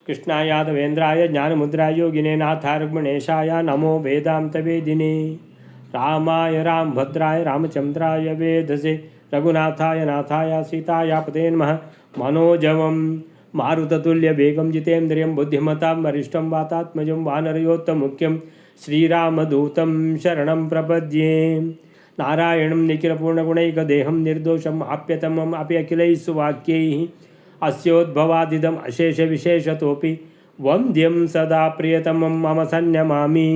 ಕೃಷ್ಣಾಯಾದವೇಂದ್ರಾಯ ಜ್ಞಾನಮುದ್ರಾಯ ಯೋಗಿನೇ ನಾಥಾರ್ಗುಣೇಶಾಯ ನಮೋ ವೇದಾಂತವೇದಿನೇ ರಾಮಾಯ ರಾಮಭದ್ರಾಯ ರಾಮಚಂದ್ರಾಯ ವೇಧಸೆ ರಘುನಾಥಾಯ ನಾಥಾಯ ಸೀತಾಯ ಪದೇ ನಮಃ ಮನೋಜವಂ ಮಾರುತತುಲ್ಯ ವೇಗಂ ಜಿತೇಂದ್ರಿಯಂ ಬುದ್ಧಿಮತಾಂ ವರಿಷ್ಠಂ ವಾತಾತ್ಮಜಂ ವಾನರಯೋತ್ತಮುಖ್ಯಂ ಶ್ರೀರಾಮದೂತಂ ಶರಣಂ ಪ್ರಪದ್ಯೆ ನಾರಾಯಣಂ ನಿಖಿಲಪೂರ್ಣಗುಣೈಕದೇಹಂ ನಿರ್ದೋಷಂ ಆಪ್ಯತಮಂ ಅಪಿ ಅಖಿಲೈಃ ಸುವಾಕ್ಯೈಃ ಅಸ್ಯೋದ್ಭವಾದಿದಂ ಅಶೇಷವಿಶೇಷತೋಪಿ ವಂದ್ಯಂ ಸದಾ ಪ್ರಿಯತಮಂ ಮಮ ಸನ್ಯಮಾಮಿ.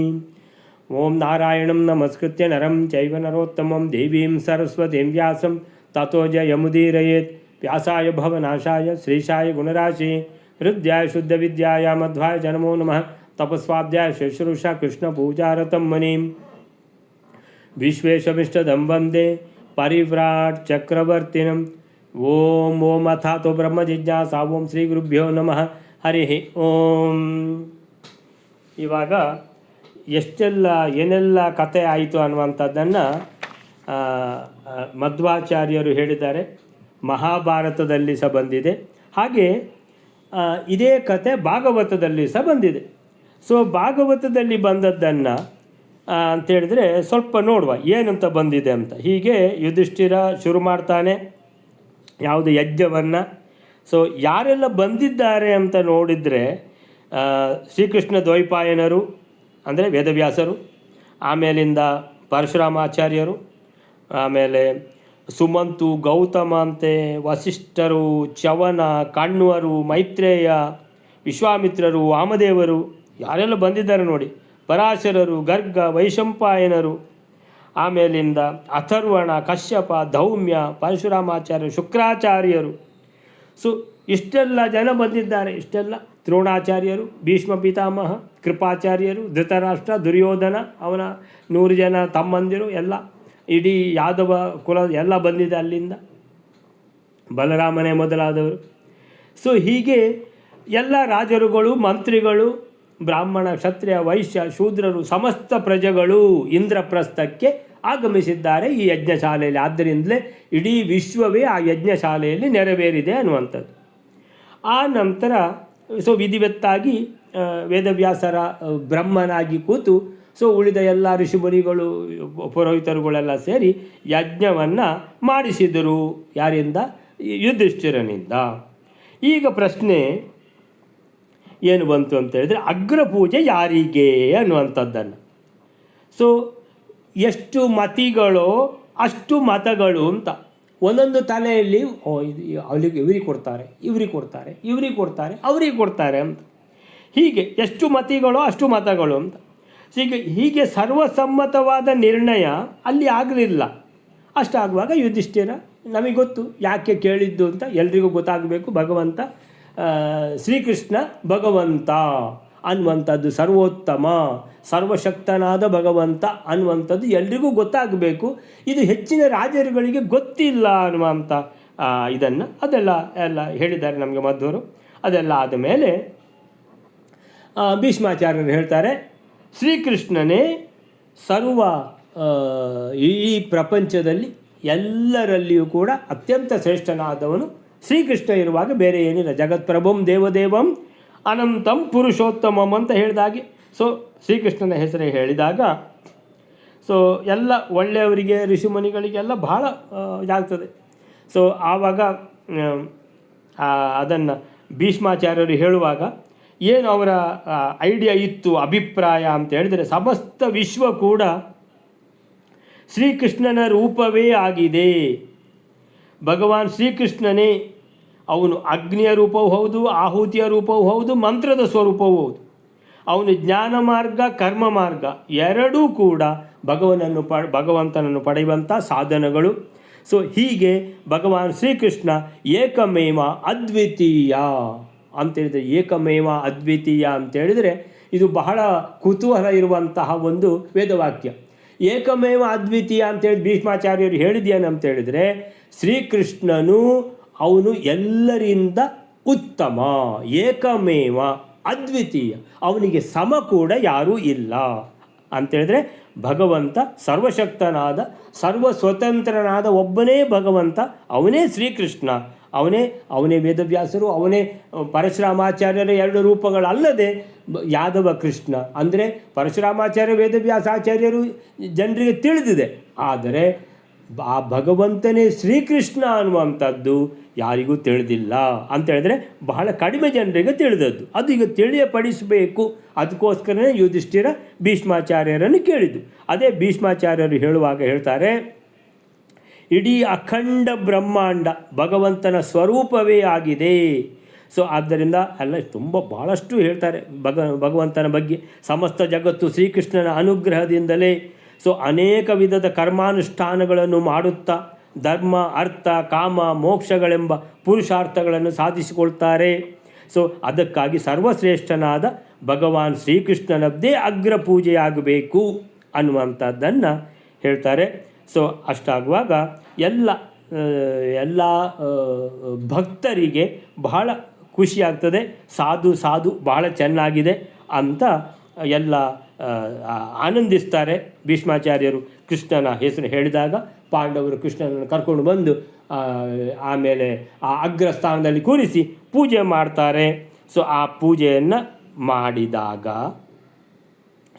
ಓಂ ನಾರಾಯಣಂ ನಮಸ್ಕೃತ್ಯ ನರಂ ಚೈವ ನರೋತ್ತಮಂ ದೇವೀಂ ಸರಸ್ವತೀಂ ವ್ಯಾಸಂ ತತೋ ಜಯಮುದೀರಯೇತ್. ವ್ಯಾಸಾಯ ಭವನಾಶಾಯ ಶ್ರೀಶಾಯ ಗುಣರಾಶಿ ಹೃದಯಾಯ ಶುದ್ಧವಿದ್ಯಾಯ ಮಧ್ವಾಯ ಜನಮೋ ನಮಃ. ತಪಸ್ವಾಧ್ಯಾಯ ಶುಶ್ರೂಷಾ ಕೃಷ್ಣ ಪೂಜಾರತಂ ಮನೀಂ ವಿಶ್ವೇಶಮಿಷ್ಟದಂ ವಂದೇ ಪರಿವ್ರಾಟ್ ಚಕ್ರವರ್ತಿನಂ. ಓಂ ಓಂ ಅಥಾತೋ ಬ್ರಹ್ಮ ಜಿಜ್ಞಾಸಾ. ಓಂ ಶ್ರೀ ಗುರುಭ್ಯೋ ನಮಃ. ಹರಿ ಓಂ. ಇವಾಗ ಏನೆಲ್ಲ ಕಥೆ ಆಯಿತು ಅನ್ನುವಂಥದ್ದನ್ನು ಮಧ್ವಾಚಾರ್ಯರು ಹೇಳಿದ್ದಾರೆ. ಮಹಾಭಾರತದಲ್ಲಿ ಸಹ ಬಂದಿದೆ, ಹಾಗೆ ಇದೇ ಕಥೆ ಭಾಗವತದಲ್ಲಿ ಸಹ ಬಂದಿದೆ. ಸೊ ಭಾಗವತದಲ್ಲಿ ಬಂದದ್ದನ್ನು ಅಂತೇಳಿದರೆ ಸ್ವಲ್ಪ ನೋಡುವ ಏನಂತ ಬಂದಿದೆ ಅಂತ. ಹೀಗೆ ಯುಧಿಷ್ಠಿರ ಶುರು ಮಾಡ್ತಾನೆ ಯಾವುದು ಯಜ್ಞವನ್ನು. ಸೊ ಯಾರೆಲ್ಲ ಬಂದಿದ್ದಾರೆ ಅಂತ ನೋಡಿದರೆ ಶ್ರೀಕೃಷ್ಣ ದ್ವೈಪಾಯನರು ಅಂದರೆ ವೇದವ್ಯಾಸರು, ಆಮೇಲಿಂದ ಪರಶುರಾಮಾಚಾರ್ಯರು, ಆಮೇಲೆ ಸುಮಂತು, ಗೌತಮ ಅಂತೆ, ವಸಿಷ್ಠರು, ಚ್ಯವನ, ಕಣ್ವರು, ಮೈತ್ರೇಯ, ವಿಶ್ವಾಮಿತ್ರರು, ವಾಮದೇವರು ಯಾರೆಲ್ಲ ಬಂದಿದ್ದಾರೆ ನೋಡಿ. ಪರಾಶರರು, ಗರ್ಗ, ವೈಶಂಪಾಯನರು, ಆಮೇಲಿಂದ ಅಥರ್ವಣ, ಕಶ್ಯಪ, ಧೌಮ್ಯ, ಪರಶುರಾಮಾಚಾರ್ಯರು, ಶುಕ್ರಾಚಾರ್ಯರು. ಸೊ ಇಷ್ಟೆಲ್ಲ ಜನ ಬಂದಿದ್ದಾರೆ. ಇಷ್ಟೆಲ್ಲ ದ್ರೋಣಾಚಾರ್ಯರು, ಭೀಷ್ಮ ಪಿತಾಮಹ, ಕೃಪಾಚಾರ್ಯರು, ಧೃತರಾಷ್ಟ್ರ, ದುರ್ಯೋಧನ, ಅವನ 100 ಜನ ತಮ್ಮಂದಿರು ಎಲ್ಲ, ಇಡೀ ಯಾದವ ಕುಲ ಎಲ್ಲ ಬಂದಿದೆ ಅಲ್ಲಿಂದ, ಬಲರಾಮನೇ ಮೊದಲಾದವರು. ಸೊ ಹೀಗೆ ಎಲ್ಲ ರಾಜರುಗಳು, ಮಂತ್ರಿಗಳು, ಬ್ರಾಹ್ಮಣ, ಕ್ಷತ್ರಿಯ, ವೈಶ್ಯ, ಶೂದ್ರರು, ಸಮಸ್ತ ಪ್ರಜೆಗಳು ಇಂದ್ರಪ್ರಸ್ಥಕ್ಕೆ ಆಗಮಿಸಿದ್ದಾರೆ ಈ ಯಜ್ಞಶಾಲೆಯಲ್ಲಿ. ಆದ್ದರಿಂದಲೇ ಇಡೀ ವಿಶ್ವವೇ ಆ ಯಜ್ಞಶಾಲೆಯಲ್ಲಿ ನೆರವೇರಿದೆ ಅನ್ನುವಂಥದ್ದು. ಆ ನಂತರ ಸೊ ವಿಧಿವತ್ತಾಗಿ ವೇದವ್ಯಾಸರ ಬ್ರಹ್ಮನಾಗಿ ಕೂತು ಸೊ ಉಳಿದ ಎಲ್ಲ ಋಷಿಮುನಿಗಳು, ಪುರೋಹಿತರುಗಳೆಲ್ಲ ಸೇರಿ ಯಜ್ಞವನ್ನು ಮಾಡಿಸಿದರು. ಯಾರಿಂದ? ಯುಧಿಷ್ಠಿರನಿಂದ. ಈಗ ಪ್ರಶ್ನೆ ಏನು ಬಂತು ಅಂತ ಹೇಳಿದರೆ, ಅಗ್ರಪೂಜೆ ಯಾರಿಗೆ ಅನ್ನುವಂಥದ್ದನ್ನು. ಸೊ ಎಷ್ಟು ಮತಿಗಳೋ ಅಷ್ಟು ಮತಗಳು ಅಂತ. ಒಂದೊಂದು ತಲೆಯಲ್ಲಿ ಅವರಿಗೆ ಇವ್ರಿಗೆ ಕೊಡ್ತಾರೆ, ಇವ್ರಿಗೆ ಕೊಡ್ತಾರೆ, ಇವ್ರಿಗೆ ಕೊಡ್ತಾರೆ, ಅವ್ರಿಗೆ ಕೊಡ್ತಾರೆ ಅಂತ. ಹೀಗೆ ಎಷ್ಟು ಮತಿಗಳೋ ಅಷ್ಟು ಮತಗಳು ಅಂತ. ಹೀಗೆ ಸರ್ವಸಮ್ಮತವಾದ ನಿರ್ಣಯ ಅಲ್ಲಿ ಆಗಲಿಲ್ಲ. ಅಷ್ಟಾಗುವಾಗ ಯುಧಿಷ್ಠಿರ, ನಮಗೆ ಗೊತ್ತು ಯಾಕೆ ಕೇಳಿದ್ದು ಅಂತ, ಎಲ್ರಿಗೂ ಗೊತ್ತಾಗಬೇಕು. ಭಗವಂತ ಶ್ರೀಕೃಷ್ಣ ಭಗವಂತ ಅನ್ನುವಂಥದ್ದು, ಸರ್ವೋತ್ತಮ ಸರ್ವಶಕ್ತನಾದ ಭಗವಂತ ಅನ್ನುವಂಥದ್ದು ಎಲ್ರಿಗೂ ಗೊತ್ತಾಗಬೇಕು. ಇದು ಹೆಚ್ಚಿನ ರಾಜರುಗಳಿಗೆ ಗೊತ್ತಿಲ್ಲ ಅನ್ನುವಂಥ ಇದನ್ನು ಎಲ್ಲ ಹೇಳಿದ್ದಾರೆ ನಮಗೆ ಮಧ್ವರು. ಅದೆಲ್ಲ ಆದಮೇಲೆ ಭೀಷ್ಮಾಚಾರ್ಯರು ಹೇಳ್ತಾರೆ, ಶ್ರೀಕೃಷ್ಣನೇ ಸರ್ವ ಈ ಪ್ರಪಂಚದಲ್ಲಿ ಎಲ್ಲರಲ್ಲಿಯೂ ಕೂಡ ಅತ್ಯಂತ ಶ್ರೇಷ್ಠನಾದವನು ಶ್ರೀಕೃಷ್ಣ ಇರುವಾಗ ಬೇರೆ ಏನಿಲ್ಲ. ಜಗತ್ಪ್ರಭುಂ ದೇವದೇವಂ ಅನಂತಂ ಪುರುಷೋತ್ತಮಂ ಅಂತ ಹೇಳಿದಾಗೆ. ಸೊ ಶ್ರೀಕೃಷ್ಣನ ಹೆಸರೇ ಹೇಳಿದಾಗ ಸೊ ಎಲ್ಲ ಒಳ್ಳೆಯವರಿಗೆ, ಋಷಿಮುನಿಗಳಿಗೆಲ್ಲ ಬಹಳ ಇದಾಗ್ತದೆ. ಸೊ ಆವಾಗ ಅದನ್ನು ಭೀಷ್ಮಾಚಾರ್ಯರು ಹೇಳುವಾಗ ಏನು ಅವರ ಐಡಿಯಾ ಇತ್ತು, ಅಭಿಪ್ರಾಯ ಅಂತ ಹೇಳಿದರೆ, ಸಮಸ್ತ ವಿಶ್ವ ಕೂಡ ಶ್ರೀಕೃಷ್ಣನ ರೂಪವೇ ಆಗಿದೆ. ಭಗವಾನ್ ಶ್ರೀಕೃಷ್ಣನೇ ಅವನು ಅಗ್ನಿಯ ರೂಪವೂ ಹೌದು, ಆಹುತಿಯ ರೂಪವೂ ಹೌದು, ಮಂತ್ರದ ಸ್ವರೂಪವೂ ಹೌದು. ಅವನು ಜ್ಞಾನ ಮಾರ್ಗ, ಕರ್ಮ ಮಾರ್ಗ ಎರಡೂ ಕೂಡ ಭಗವಂತನನ್ನು ಪಡೆಯುವಂಥ ಸಾಧನಗಳು. ಸೊ ಹೀಗೆ ಭಗವಾನ್ ಶ್ರೀಕೃಷ್ಣ ಏಕಮೇವ ಅದ್ವಿತೀಯ ಅಂತೇಳಿದರೆ, ಏಕಮೇವ ಅದ್ವಿತೀಯ ಅಂತೇಳಿದರೆ ಇದು ಬಹಳ ಕುತೂಹಲ ಇರುವಂತಹ ಒಂದು ವೇದವಾಕ್ಯ. ಏಕಮೇವ ಅದ್ವಿತೀಯ ಅಂತೇಳಿ ಭೀಷ್ಮಾಚಾರ್ಯರು ಹೇಳಿದ್ದೇನಂತೇಳಿದರೆ, ಶ್ರೀಕೃಷ್ಣನು ಅವನು ಎಲ್ಲರಿಂದ ಉತ್ತಮ, ಏಕಮೇವ ಅದ್ವಿತೀಯ, ಅವನಿಗೆ ಸಮ ಕೂಡ ಯಾರೂ ಇಲ್ಲ ಅಂತೇಳಿದರೆ, ಭಗವಂತ ಸರ್ವಶಕ್ತನಾದ, ಸರ್ವ ಸ್ವತಂತ್ರನಾದ ಒಬ್ಬನೇ ಭಗವಂತ, ಅವನೇ ಶ್ರೀಕೃಷ್ಣ ಅವನೇ ವೇದವ್ಯಾಸರು, ಅವನೇ ಪರಶುರಾಮಾಚಾರ್ಯರ 2 ರೂಪಗಳಲ್ಲದೆ ಯಾದವ ಕೃಷ್ಣ. ಅಂದರೆ ಪರಶುರಾಮಾಚಾರ್ಯ ವೇದವ್ಯಾಸಾಚಾರ್ಯರು ಜನರಿಗೆ ತಿಳಿದಿದೆ, ಆದರೆ ಆ ಭಗವಂತನೇ ಶ್ರೀಕೃಷ್ಣ ಅನ್ನುವಂಥದ್ದು ಯಾರಿಗೂ ತಿಳಿದಿಲ್ಲ ಅಂತ ಹೇಳಿದ್ರೆ ಬಹಳ ಕಡಿಮೆ ಜನರಿಗೆ ತಿಳಿದದ್ದು. ಅದು ಈಗ ತಿಳಿಯಪಡಿಸಬೇಕು, ಅದಕ್ಕೋಸ್ಕರನೇ ಯುಧಿಷ್ಠಿರ ಭೀಷ್ಮಾಚಾರ್ಯರನ್ನು ಕೇಳಿದ್ದು. ಅದೇ ಭೀಷ್ಮಾಚಾರ್ಯರು ಹೇಳುವಾಗ ಹೇಳ್ತಾರೆ, ಇಡೀ ಅಖಂಡ ಬ್ರಹ್ಮಾಂಡ ಭಗವಂತನ ಸ್ವರೂಪವೇ ಆಗಿದೆ. ಸೊ ಆದ್ದರಿಂದ ಭಾಳಷ್ಟು ಹೇಳ್ತಾರೆ ಭಗವಂತನ ಬಗ್ಗೆ. ಸಮಸ್ತ ಜಗತ್ತು ಶ್ರೀಕೃಷ್ಣನ ಅನುಗ್ರಹದಿಂದಲೇ. ಸೊ ಅನೇಕ ವಿಧದ ಕರ್ಮಾನುಷ್ಠಾನಗಳನ್ನು ಮಾಡುತ್ತಾ ಧರ್ಮ, ಅರ್ಥ, ಕಾಮ, ಮೋಕ್ಷಗಳೆಂಬ ಪುರುಷಾರ್ಥಗಳನ್ನು ಸಾಧಿಸಿಕೊಳ್ತಾರೆ. ಸೊ ಅದಕ್ಕಾಗಿ ಸರ್ವಶ್ರೇಷ್ಠನಾದ ಭಗವಾನ್ ಶ್ರೀಕೃಷ್ಣನದ್ದೇ ಅಗ್ರ ಪೂಜೆಯಾಗಬೇಕು ಅನ್ನುವಂಥದ್ದನ್ನು ಹೇಳ್ತಾರೆ. ಸೊ ಅಷ್ಟಾಗುವಾಗ ಎಲ್ಲ ಭಕ್ತರಿಗೆ ಬಹಳ ಖುಷಿಯಾಗ್ತದೆ. ಸಾಧು ಬಹಳ ಚೆನ್ನಾಗಿದೆ ಅಂತ ಎಲ್ಲ ಆನಂದಿಸ್ತಾರೆ. ಭೀಷ್ಮಾಚಾರ್ಯರು ಕೃಷ್ಣನ ಹೆಸರು ಹೇಳಿದಾಗ ಪಾಂಡವರು ಕೃಷ್ಣನನ್ನು ಕರ್ಕೊಂಡು ಬಂದು ಆಮೇಲೆ ಆ ಅಗ್ರಸ್ಥಾನದಲ್ಲಿ ಕೂರಿಸಿ ಪೂಜೆ ಮಾಡ್ತಾರೆ. ಸೊ ಆ ಪೂಜೆಯನ್ನು ಮಾಡಿದಾಗ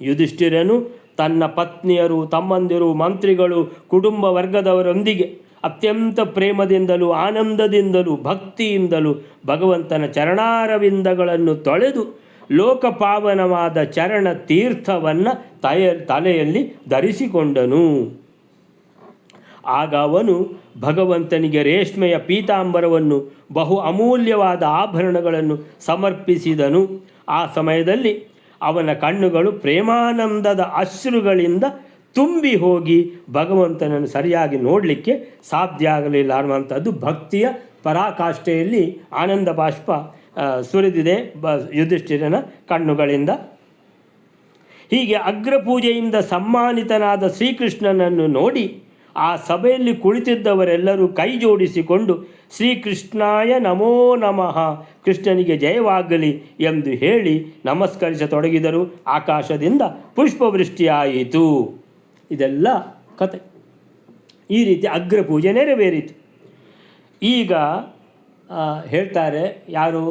ಯುಧಿಷ್ಠಿರನು ತನ್ನ ಪತ್ನಿಯರು, ತಮ್ಮಂದಿರು, ಮಂತ್ರಿಗಳು, ಕುಟುಂಬ ವರ್ಗದವರೊಂದಿಗೆ ಅತ್ಯಂತ ಪ್ರೇಮದಿಂದಲೂ ಆನಂದದಿಂದಲೂ ಭಕ್ತಿಯಿಂದಲೂ ಭಗವಂತನ ಚರಣಾರವಿಂದಗಳನ್ನು ತೊಳೆದು ಲೋಕಪಾವನವಾದ ಚರಣ ತೀರ್ಥವನ್ನು ತಲೆಯಲ್ಲಿ ಧರಿಸಿಕೊಂಡನು. ಆಗ ಅವನು ಭಗವಂತನಿಗೆ ರೇಷ್ಮೆಯ ಪೀತಾಂಬರವನ್ನು, ಬಹು ಅಮೂಲ್ಯವಾದ ಆಭರಣಗಳನ್ನು ಸಮರ್ಪಿಸಿದನು. ಆ ಸಮಯದಲ್ಲಿ ಅವನ ಕಣ್ಣುಗಳು ಪ್ರೇಮಾನಂದದ ಅಶ್ರುಗಳಿಂದ ತುಂಬಿ ಹೋಗಿ ಭಗವಂತನನ್ನು ಸರಿಯಾಗಿ ನೋಡಲಿಕ್ಕೆ ಸಾಧ್ಯ ಆಗಲಿಲ್ಲ ಅನ್ನುವಂಥದ್ದು. ಭಕ್ತಿಯ ಪರಾಕಾಷ್ಠೆಯಲ್ಲಿ ಆನಂದ ಬಾಷ್ಪ ಸುರಿದಿದೆ ಯುಧಿಷ್ಠಿರನ ಕಣ್ಣುಗಳಿಂದ. ಹೀಗೆ ಅಗ್ರಪೂಜೆಯಿಂದ ಸಮ್ಮಾನಿತನಾದ ಶ್ರೀಕೃಷ್ಣನನ್ನು ನೋಡಿ ಆ ಸಭೆಯಲ್ಲಿ ಕುಳಿತಿದ್ದವರೆಲ್ಲರೂ ಕೈ ಜೋಡಿಸಿಕೊಂಡು ಶ್ರೀಕೃಷ್ಣಾಯ ನಮೋ ನಮಃ, ಕೃಷ್ಣನಿಗೆ ಜಯವಾಗಲಿ ಎಂದು ಹೇಳಿ ನಮಸ್ಕರಿಸತೊಡಗಿದರು. ಆಕಾಶದಿಂದ ಪುಷ್ಪವೃಷ್ಟಿಯಾಯಿತು. ಇದೆಲ್ಲ ಕತೆ. ಈ ರೀತಿ ಅಗ್ರಪೂಜೆ ನೆರವೇರಿತು. ಈಗ ಹೇಳ್ತಾರೆ, ಯಾರು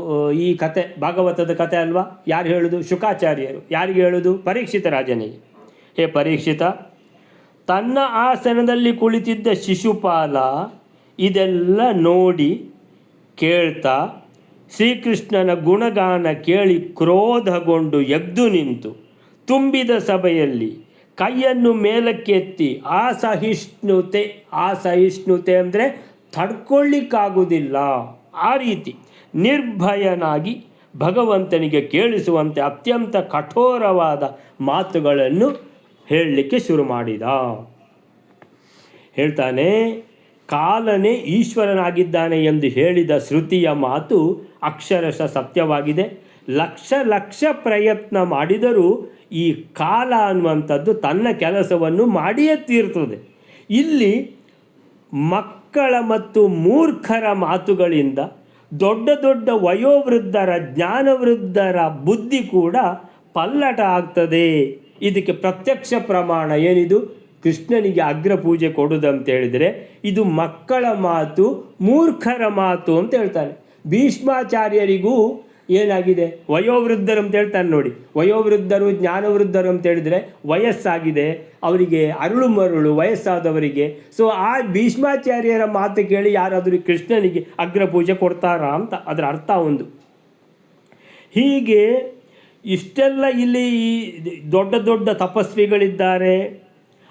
ಈ ಕತೆ ಭಾಗವತದ ಕತೆ ಅಲ್ವಾ, ಯಾರು ಹೇಳೋದು? ಶುಕಾಚಾರ್ಯರು. ಯಾರಿಗೆ ಹೇಳೋದು? ಪರೀಕ್ಷಿತ ರಾಜನಿಗೆ. ಹೇ ಪರೀಕ್ಷಿತ, ತನ್ನ ಆಸನದಲ್ಲಿ ಕುಳಿತಿದ್ದ ಶಿಶುಪಾಲ ಇದೆಲ್ಲ ನೋಡಿ ಕೇಳ್ತಾ ಶ್ರೀಕೃಷ್ಣನ ಗುಣಗಾನ ಕೇಳಿ ಕ್ರೋಧಗೊಂಡು ಎದ್ದು ನಿಂತು ತುಂಬಿದ ಸಭೆಯಲ್ಲಿ ಕೈಯನ್ನು ಮೇಲಕ್ಕೆತ್ತಿ ಅಸಹಿಷ್ಣುತೆ ಅಂದರೆ ತಡ್ಕೊಳ್ಳಿಕ್ಕಾಗುವುದಿಲ್ಲ, ಆ ರೀತಿ ನಿರ್ಭಯನಾಗಿ ಭಗವಂತನಿಗೆ ಕೇಳಿಸುವಂತೆ ಅತ್ಯಂತ ಕಠೋರವಾದ ಮಾತುಗಳನ್ನು ಹೇಳಲಿಕ್ಕೆ ಶುರು ಮಾಡಿದ. ಹೇಳ್ತಾನೆ, ಕಾಲನೇ ಈಶ್ವರನಾಗಿದ್ದಾನೆ ಎಂದು ಹೇಳಿದ ಶ್ರುತಿಯ ಮಾತು ಅಕ್ಷರಶಃ ಸತ್ಯವಾಗಿದೆ. ಲಕ್ಷ ಪ್ರಯತ್ನ ಮಾಡಿದರೂ ಈ ಕಾಲ ಅನ್ನುವಂಥದ್ದು ತನ್ನ ಕೆಲಸವನ್ನು ಮಾಡಿಯೇ ತೀರ್ತದೆ. ಇಲ್ಲಿ ಮಕ್ಕಳ ಮತ್ತು ಮೂರ್ಖರ ಮಾತುಗಳಿಂದ ದೊಡ್ಡ ವಯೋವೃದ್ಧರ, ಜ್ಞಾನವೃದ್ಧರ ಬುದ್ಧಿ ಕೂಡ ಪಲ್ಲಟ ಆಗ್ತದೆ. ಇದಕ್ಕೆ ಪ್ರತ್ಯಕ್ಷ ಪ್ರಮಾಣ ಏನಿದು? ಕೃಷ್ಣನಿಗೆ ಅಗ್ರಪೂಜೆ ಕೊಡುವುದಂತ ಹೇಳಿದರೆ ಇದು ಮಕ್ಕಳ ಮಾತು, ಮೂರ್ಖರ ಮಾತು ಅಂತ ಹೇಳ್ತಾನೆ. ಭೀಷ್ಮಾಚಾರ್ಯರಿಗೂ ಏನಾಗಿದೆ? ವಯೋವೃದ್ಧರು ಅಂತ ಹೇಳ್ತಾನೆ ನೋಡಿ. ವಯೋವೃದ್ಧರು, ಜ್ಞಾನವೃದ್ಧರು ಅಂತ ಹೇಳಿದರೆ ವಯಸ್ಸಾಗಿದೆ ಅವರಿಗೆ, ಅರುಳು ಮರುಳು ವಯಸ್ಸಾದವರಿಗೆ. ಸೊ ಆ ಭೀಷ್ಮಾಚಾರ್ಯರ ಮಾತು ಕೇಳಿ ಯಾರಾದರೂ ಕೃಷ್ಣನಿಗೆ ಅಗ್ರಪೂಜೆ ಕೊಡ್ತಾರಾ ಅಂತ ಅದರ ಅರ್ಥ ಒಂದು. ಹೀಗೆ ಇಷ್ಟೆಲ್ಲ ಇಲ್ಲಿ ದೊಡ್ಡ ತಪಸ್ವಿಗಳಿದ್ದಾರೆ,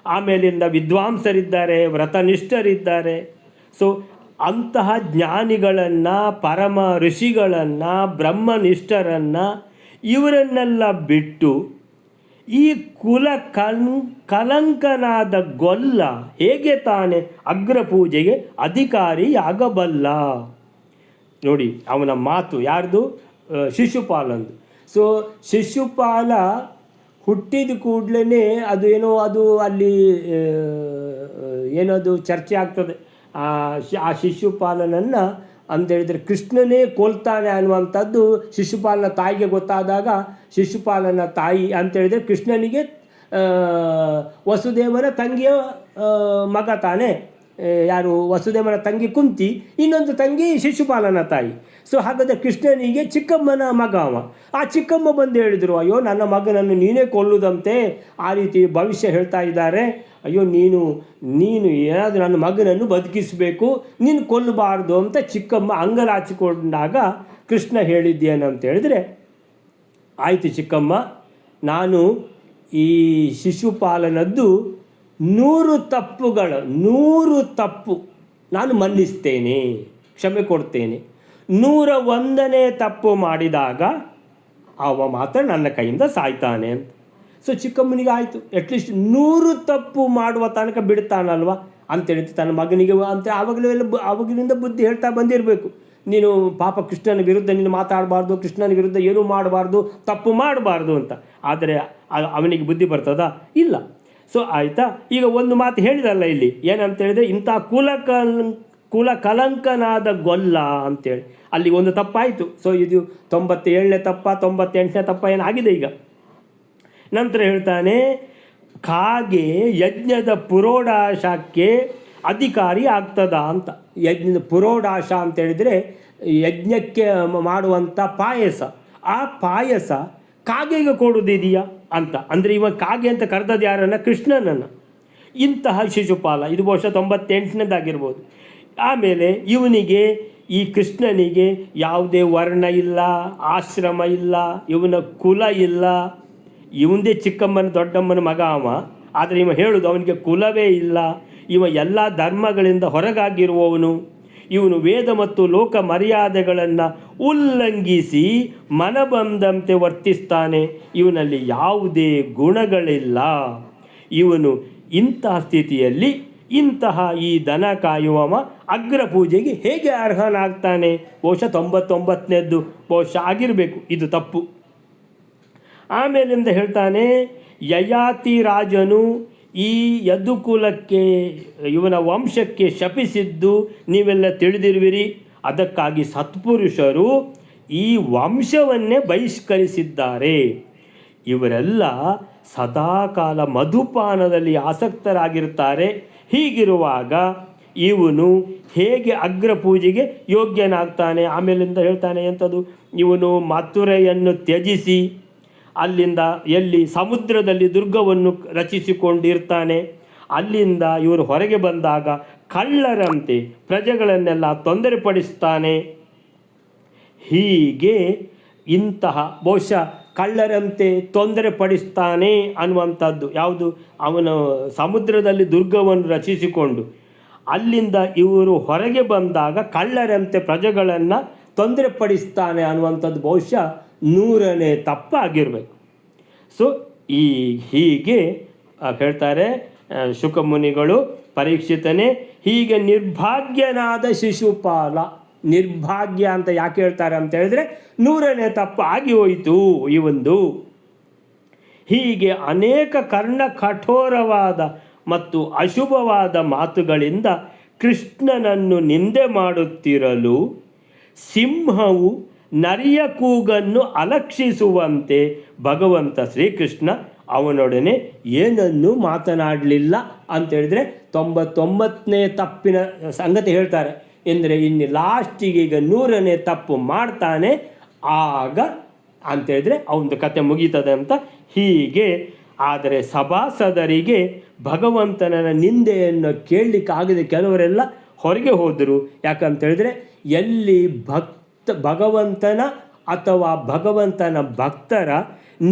ಆಮೇಲಿಂದ ವಿದ್ವಾಂಸರಿದ್ದಾರೆ, ವ್ರತನಿಷ್ಠರಿದ್ದಾರೆ. ಸೊ ಅಂತಹ ಜ್ಞಾನಿಗಳನ್ನು, ಪರಮ ಋಷಿಗಳನ್ನು, ಬ್ರಹ್ಮನಿಷ್ಠರನ್ನು ಇವರನ್ನೆಲ್ಲ ಬಿಟ್ಟು ಈ ಕಲಂಕನಾದ ಗೊಲ್ಲ ಹೇಗೆ ತಾನೇ ಅಗ್ರಪೂಜೆಗೆ ಅಧಿಕಾರಿಯಾಗಬಲ್ಲ? ನೋಡಿ ಅವನ ಮಾತು ಯಾರ್ದು? ಶಿಶುಪಾಲಂದು. ಸೊ ಶಿಶುಪಾಲ ಹುಟ್ಟಿದ ಕೂಡಲೇ ಅದು ಅಲ್ಲಿ ಏನದು ಚರ್ಚೆ ಆಗ್ತದೆ. ಆ ಶಿಶುಪಾಲನನ್ನು ಅಂತೇಳಿದರೆ ಕೃಷ್ಣನೇ ಕೊಲ್ತಾನೆ ಅನ್ನುವಂಥದ್ದು ಶಿಶುಪಾಲನ ತಾಯಿಗೆ ಗೊತ್ತಾದಾಗ, ಶಿಶುಪಾಲನ ತಾಯಿ ಅಂತೇಳಿದರೆ ಕೃಷ್ಣನಿಗೆ ವಸುದೇವನ ತಂಗಿಯ ಮಗ ತಾನೆ ಯಾರು ವಸುದೇವನ ತಂಗಿ ಕುಂತಿ, ಇನ್ನೊಂದು ತಂಗಿ ಶಿಶುಪಾಲನ ತಾಯಿ. ಸೊ ಹಾಗಾದರೆ ಕೃಷ್ಣನಿಗೆ ಚಿಕ್ಕಮ್ಮನ ಮಗ ಅವ. ಆ ಚಿಕ್ಕಮ್ಮ ಬಂದು ಹೇಳಿದರು, ಅಯ್ಯೋ ನನ್ನ ಮಗನನ್ನು ನೀನೇ ಕೊಲ್ಲುದಂತೆ, ಆ ರೀತಿ ಭವಿಷ್ಯ ಹೇಳ್ತಾ ಇದ್ದಾರೆ, ಅಯ್ಯೋ ನೀನು ಏನಾದರೂ ನನ್ನ ಮಗನನ್ನು ಬದುಕಿಸಬೇಕು, ನೀನು ಕೊಲ್ಲಬಾರ್ದು ಅಂತ ಚಿಕ್ಕಮ್ಮ ಅಂಗಲಾಚಿಕೊಂಡಾಗ ಕೃಷ್ಣ ಹೇಳಿದ್ದೇನಂತ ಹೇಳಿದರೆ, ಆಯಿತು ಚಿಕ್ಕಮ್ಮ, ನಾನು ಈ ಶಿಶುಪಾಲನದ್ದು 100 ತಪ್ಪು ನಾನು ಮನ್ನಿಸ್ತೇನೆ, ಕ್ಷಮೆ ಕೊಡ್ತೇನೆ. 101ನೇ ತಪ್ಪು ಮಾಡಿದಾಗ ಅವ ಮಾತ್ರ ನನ್ನ ಕೈಯಿಂದ ಸಾಯ್ತಾನೆ ಅಂತ. ಸೊ ಚಿಕ್ಕಮ್ಮನಿಗೆ ಆಯಿತು, ಅಟ್ಲೀಸ್ಟ್ 100 ತಪ್ಪು ಮಾಡುವ ತನಕ ಬಿಡ್ತಾನಲ್ವ ಅಂತೇಳಿ ತನ್ನ ಮಗನಿಗೆ ಅಂತ ಆವಾಗಲಿಂದ ಬುದ್ಧಿ ಹೇಳ್ತಾ ಬಂದಿರಬೇಕು. ನೀನು ಪಾಪ ಕೃಷ್ಣನ ವಿರುದ್ಧ ನೀನು ಮಾತಾಡಬಾರ್ದು, ಕೃಷ್ಣನ ವಿರುದ್ಧ ಏನೂ ಮಾಡಬಾರ್ದು, ತಪ್ಪು ಮಾಡಬಾರ್ದು ಅಂತ. ಆದರೆ ಅವನಿಗೆ ಬುದ್ಧಿ ಬರ್ತದಾ? ಇಲ್ಲ. ಸೊ ಆಯಿತಾ, ಈಗ ಒಂದು ಮಾತು ಹೇಳಿದಲ್ಲ ಇಲ್ಲಿ, ಏನಂತ ಹೇಳಿದರೆ, ಇಂಥ ಕುಲ ಕಲಂಕನಾದ ಗೊಲ್ಲ ಅಂತೇಳಿ ಅಲ್ಲಿ ಒಂದು ತಪ್ಪಾಯಿತು. ಸೊ ಇದು 97ನೇ ತಪ್ಪ 98ನೇ ತಪ್ಪ ಏನಾಗಿದೆ ಈಗ. ನಂತರ ಹೇಳ್ತಾನೆ, ಕಾಗೆ ಯಜ್ಞದ ಪುರೋಡಾಶಕ್ಕೆ ಅಧಿಕಾರಿ ಆಗ್ತದ ಅಂತ. ಯಜ್ಞದ ಪುರೋಡಾಶ ಅಂತ ಹೇಳಿದರೆ ಯಜ್ಞಕ್ಕೆ ಮಾಡುವಂಥ ಪಾಯಸ, ಆ ಪಾಯಸ ಕಾಗೆಗೆ ಕೊಡೋದಿದೆಯಾ ಅಂತ. ಅಂದರೆ ಇವ ಕಾಗೆ ಅಂತ ಕರೆದದ್ದು ಯಾರನ್ನು? ಕೃಷ್ಣನನ್ನು. ಇಂತಹ ಶಿಶುಪಾಲ, ಇದು ಬಹುಶಃ 98ನೇದಾಗಿರ್ಬೋದು. ಆಮೇಲೆ ಇವನಿಗೆ, ಈ ಕೃಷ್ಣನಿಗೆ ಯಾವುದೇ ವರ್ಣ ಇಲ್ಲ, ಆಶ್ರಮ ಇಲ್ಲ, ಇವನ ಕುಲ ಇಲ್ಲ. ಇವಂದೇ ಚಿಕ್ಕಮ್ಮನ ದೊಡ್ಡಮ್ಮನ ಮಗ ಅವ, ಆದರೆ ಇವ ಹೇಳೋದು ಅವನಿಗೆ ಕುಲವೇ ಇಲ್ಲ. ಇವ ಎಲ್ಲ ಧರ್ಮಗಳಿಂದ ಹೊರಗಾಗಿರುವವನು. ಇವನು ವೇದ ಮತ್ತು ಲೋಕ ಮರ್ಯಾದೆಗಳನ್ನು ಉಲ್ಲಂಘಿಸಿ ಮನಬಂದಂತೆ ವರ್ತಿಸ್ತಾನೆ. ಇವನಲ್ಲಿ ಯಾವುದೇ ಗುಣಗಳಿಲ್ಲ. ಇವನು ಇಂತಹ ಸ್ಥಿತಿಯಲ್ಲಿ ಇಂತಹ ಈ ದನ ಕಾಯುವವ ಅಗ್ರ ಪೂಜೆಗೆ ಹೇಗೆ ಅರ್ಹನಾಗ್ತಾನೆ? ಬಹುಶಃ 99ನೇದ್ದು ಬಹುಶಃ ಆಗಿರಬೇಕು. ಇದು ತಪ್ಪು. ಆಮೇಲಿಂದ ಹೇಳ್ತಾನೆ, ಯಯಾತಿ ರಾಜನು ಈ ಯದುಕುಲಕ್ಕೆ, ಇವನ ವಂಶಕ್ಕೆ ಶಪಿಸಿದ್ದು ನೀವೆಲ್ಲ ತಿಳಿದಿರುವಿರಿ. ಅದಕ್ಕಾಗಿ ಸತ್ಪುರುಷರು ಈ ವಂಶವನ್ನೇ ಬಹಿಷ್ಕರಿಸಿದ್ದಾರೆ. ಇವರೆಲ್ಲ ಸದಾಕಾಲ ಮಧುಪಾನದಲ್ಲಿ ಆಸಕ್ತರಾಗಿರ್ತಾರೆ. ಹೀಗಿರುವಾಗ ಇವನು ಹೇಗೆ ಅಗ್ರ ಪೂಜೆಗೆ ಯೋಗ್ಯನಾಗ್ತಾನೆ? ಆಮೇಲಿಂದ ಹೇಳ್ತಾನೆ ಎಂಥದ್ದು, ಇವನು ಮಥುರೆಯನ್ನು ತ್ಯಜಿಸಿ ಅಲ್ಲಿಂದ ಎಲ್ಲಿ ಸಮುದ್ರದಲ್ಲಿ ದುರ್ಗವನ್ನು ರಚಿಸಿಕೊಂಡಿರ್ತಾನೆ. ಅಲ್ಲಿಂದ ಇವರು ಹೊರಗೆ ಬಂದಾಗ ಕಳ್ಳರಂತೆ ಪ್ರಜೆಗಳನ್ನೆಲ್ಲ ತೊಂದರೆಪಡಿಸ್ತಾನೆ. ಹೀಗೆ ಇಂತಹ ಬಹುಶಃ ಕಳ್ಳರಂತೆ ತೊಂದರೆಪಡಿಸ್ತಾನೆ ಅನ್ನುವಂಥದ್ದು ಯಾವುದು? ಅವನು ಸಮುದ್ರದಲ್ಲಿ ದುರ್ಗವನ್ನು ರಚಿಸಿಕೊಂಡು ಅಲ್ಲಿಂದ ಇವರು ಹೊರಗೆ ಬಂದಾಗ ಕಳ್ಳರಂತೆ ಪ್ರಜೆಗಳನ್ನು ತೊಂದರೆಪಡಿಸ್ತಾನೆ ಅನ್ನುವಂಥದ್ದು ಬಹುಶಃ 100ನೇ ತಪ್ಪಾಗಿರಬೇಕು. ಸೊ ಹೀಗೆ ಹೇಳ್ತಾರೆ ಶುಕಮುನಿಗಳು, ಪರೀಕ್ಷಿತನೇ ಹೀಗೆ ನಿರ್ಭಾಗ್ಯನಾದ ಶಿಶುಪಾಲ. ನಿರ್ಭಾಗ್ಯ ಅಂತ ಯಾಕೆ ಹೇಳ್ತಾರೆ ಅಂತ ಹೇಳಿದ್ರೆ 100ನೇ ತಪ್ಪು ಆಗಿ ಹೋಯಿತು ಇವಂದು. ಹೀಗೆ ಅನೇಕ ಕರ್ಣ ಕಠೋರವಾದ ಮತ್ತು ಅಶುಭವಾದ ಮಾತುಗಳಿಂದ ಕೃಷ್ಣನನ್ನು ನಿಂದೆ ಮಾಡುತ್ತಿರಲು ಸಿಂಹವು ನರಿಯ ಕೂಗನ್ನು ಅಲಕ್ಷಿಸುವಂತೆ ಭಗವಂತ ಶ್ರೀಕೃಷ್ಣ ಅವನೊಡನೆ ಏನನ್ನೂ ಮಾತನಾಡಲಿಲ್ಲ ಅಂತೇಳಿದರೆ 99ನೇ ತಪ್ಪಿನ ಸಂಗತಿ ಹೇಳ್ತಾರೆ. ಎಂದರೆ ಇನ್ನು ಲಾಸ್ಟಿಗೆ ಈಗ 100ನೇ ತಪ್ಪು ಮಾಡ್ತಾನೆ, ಆಗ ಅಂತೇಳಿದರೆ ಅವನದು ಕತೆ ಮುಗೀತದೆ ಅಂತ. ಹೀಗೆ ಆದರೆ ಸಭಾಸದರಿಗೆ ಭಗವಂತನ ನಿಂದೆಯನ್ನು ಕೇಳಲಿಕ್ಕಾಗದೆ ಕೆಲವರೆಲ್ಲ ಹೊರಗೆ ಹೋದರು. ಯಾಕಂತೇಳಿದರೆ ಎಲ್ಲಿ ಭಗವಂತನ ಅಥವಾ ಭಗವಂತನ ಭಕ್ತರ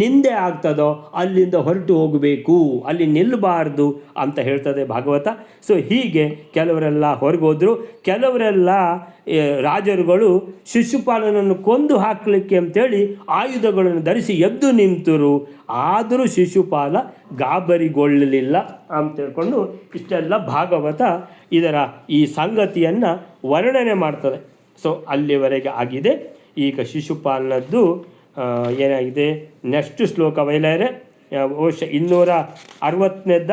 ನಿಂದೆ ಆಗ್ತದೋ ಅಲ್ಲಿಂದ ಹೊರಟು ಹೋಗಬೇಕು, ಅಲ್ಲಿ ನಿಲ್ಲಬಾರ್ದು ಅಂತ ಹೇಳ್ತದೆ ಭಾಗವತ. ಸೊ ಹೀಗೆ ಕೆಲವರೆಲ್ಲ ಹೊರಗೋದ್ರು. ಕೆಲವರೆಲ್ಲ ರಾಜರುಗಳು ಶಿಶುಪಾಲನನ್ನು ಕೊಂದು ಹಾಕಲಿಕ್ಕೆ ಅಂತೇಳಿ ಆಯುಧಗಳನ್ನು ಧರಿಸಿ ಎದ್ದು ನಿಂತರು. ಆದರೂ ಶಿಶುಪಾಲ ಗಾಬರಿಗೊಳ್ಳಲಿಲ್ಲ ಅಂತ ಹೇಳ್ಕೊಂಡು ಇಷ್ಟೆಲ್ಲ ಭಾಗವತ ಇದರ ಈ ಸಂಗತಿಯನ್ನು ವರ್ಣನೆ ಮಾಡ್ತದೆ. ಸೊ ಅಲ್ಲಿವರೆಗೆ ಆಗಿದೆ. ಈಗ ಶಿಶುಪಾಲನದ್ದು ಏನಾಗಿದೆ, ನೆಕ್ಸ್ಟ್ ಶ್ಲೋಕ ವೈಲಾರೆ ಬಹುಶಃ 260ನೇದ್ದ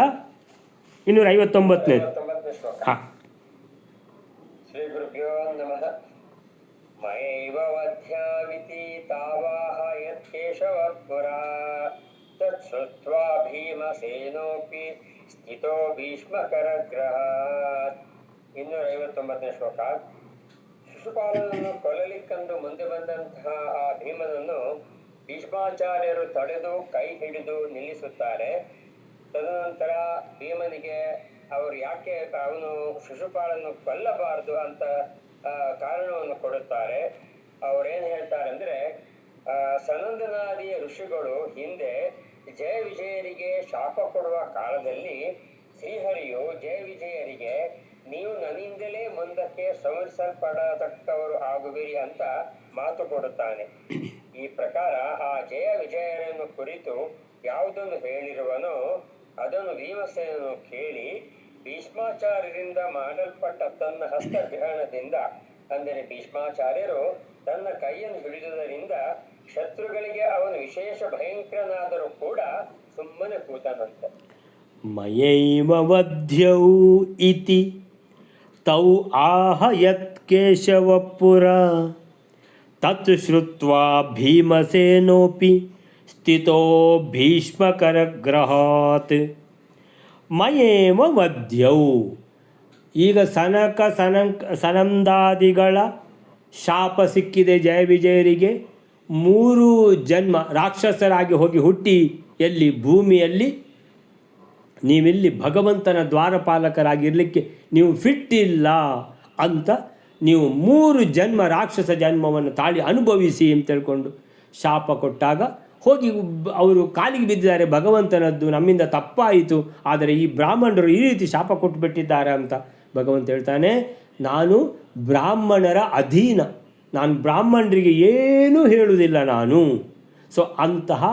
259ನೇದು. ಹಾಂ. ಶ್ರೀ ಗುರುಭ್ಯೋ ನಮಃ. ಮೈವವಧ್ಯಾವಿತಿ ತಾವಾಹ ಯತ್ಕೇಶವ ಪುರಾ ತತ್ಶ್ರುತ್ವಾ ಭೀಮಸೇನೋಪಿ ಸ್ಥಿತೋ ಭೀಷ್ಮಕರಗ್ರಹಾತ್ 259ನೇ ಶ್ಲೋಕ. ಶಿಶುಪಾಲನನ್ನು ಕೊಲ್ಲಲಿಕ್ಕಂದು ಮುಂದೆ ಬಂದಂತಹ ಆ ಭೀಮನನ್ನು ಭೀಷ್ಮಾಚಾರ್ಯರು ತಡೆದು ಕೈ ಹಿಡಿದು ನಿಲ್ಲಿಸುತ್ತಾರೆ. ತದನಂತರ ಭೀಮನಿಗೆ ಅವರು ಯಾಕೆ ಅವನು ಶಿಶುಪಾಲನ್ನು ಕೊಲ್ಲಬಾರದು ಅಂತ ಕಾರಣವನ್ನು ಕೊಡುತ್ತಾರೆ. ಅವ್ರೇನ್ ಹೇಳ್ತಾರೆ ಅಂದ್ರೆ, ಸನಂದನಾದಿಯ ಋಷಿಗಳು ಹಿಂದೆ ಜಯ ವಿಜಯರಿಗೆ ಶಾಪ ಕೊಡುವ ಕಾಲದಲ್ಲಿ ಶ್ರೀಹರಿಯು ಜಯ ವಿಜಯರಿಗೆ ನೀವು ನನ್ನಿಂದಲೇ ಮುಂದಕ್ಕೆ ಸಂಹರಿಸಲ್ಪಡತಕ್ಕವರು ಆಗುವಿರಿ ಅಂತ ಮಾತು ಕೊಡುತ್ತಾನೆ. ಈ ಪ್ರಕಾರ ಆ ಜಯ ವಿಜಯರನ್ನು ಕುರಿತು ಯಾವುದನ್ನು ಹೇಳಿರುವನೋ ಅದನ್ನು ಭೀಮಸೇನನು ಕೇಳಿ ಭೀಷ್ಮಾಚಾರ್ಯರಿಂದ ಮಾಡಲ್ಪಟ್ಟ ತನ್ನ ಹಸ್ತಗ್ರಹಣದಿಂದ, ಅಂದರೆ ಭೀಷ್ಮಾಚಾರ್ಯರು ತನ್ನ ಕೈಯನ್ನು ಹಿಡಿದುದರಿಂದ ಶತ್ರುಗಳಿಗೆ ಅವನು ವಿಶೇಷ ಭಯಂಕರನಾದರೂ ಕೂಡ ಸುಮ್ಮನೆ ಕೂತನಂತೆ. ಮಯೈವ ವಧ್ಯೌ ಇತಿ ತೌ ಆಹ ಯತ್ ಕೇಶವ ಪುರ ತತ್ ಶ್ರುತ್ವಾ ಭೀಮಸೇನೋಪಿ ಸ್ಥಿತೋ ಭೀಷ್ಮಕರಗ್ರಹಾತ್. ಮಯೇವ ವಧ್ಯೌ. ಈಗ ಸನಂದಾದಿಗಳ ಶಾಪ ಸಿಕ್ಕಿದೆ ಜಯ ವಿಜಯರಿಗೆ. 3 ಜನ್ಮ ರಾಕ್ಷಸರಾಗಿ ಹೋಗಿ ಹುಟ್ಟಿ ಎಲ್ಲಿ ಭೂಮಿಯಲ್ಲಿ ನೀವಿಲ್ಲಿ ಭಗವಂತನ ದ್ವಾರಪಾಲಕರಾಗಿರಲಿಕ್ಕೆ ನೀವು ಫಿಟ್ ಇಲ್ಲ ಅಂತ ನೀವು 3 ಜನ್ಮ ರಾಕ್ಷಸ ಜನ್ಮವನ್ನು ತಾಳಿ ಅನುಭವಿಸಿ ಅಂತ ಹೇಳ್ಕೊಂಡು ಶಾಪ ಕೊಟ್ಟಾಗ ಹೋಗಿ ಅವರು ಕಾಲಿಗೆ ಬಿದ್ದಿದ್ದಾರೆ. ಭಗವಂತನದ್ದು ನಮ್ಮಿಂದ ತಪ್ಪಾಯಿತು, ಆದರೆ ಈ ಬ್ರಾಹ್ಮಣರು ಈ ರೀತಿ ಶಾಪ ಕೊಟ್ಟುಬಿಟ್ಟಿದ್ದಾರೆ ಅಂತ ಭಗವಂತ ಹೇಳ್ತಾನೆ, ನಾನು ಬ್ರಾಹ್ಮಣರ ಅಧೀನ, ನಾನು ಬ್ರಾಹ್ಮಣರಿಗೆ ಏನೂ ಹೇಳುವುದಿಲ್ಲ ನಾನು. ಸೊ ಅಂತಹ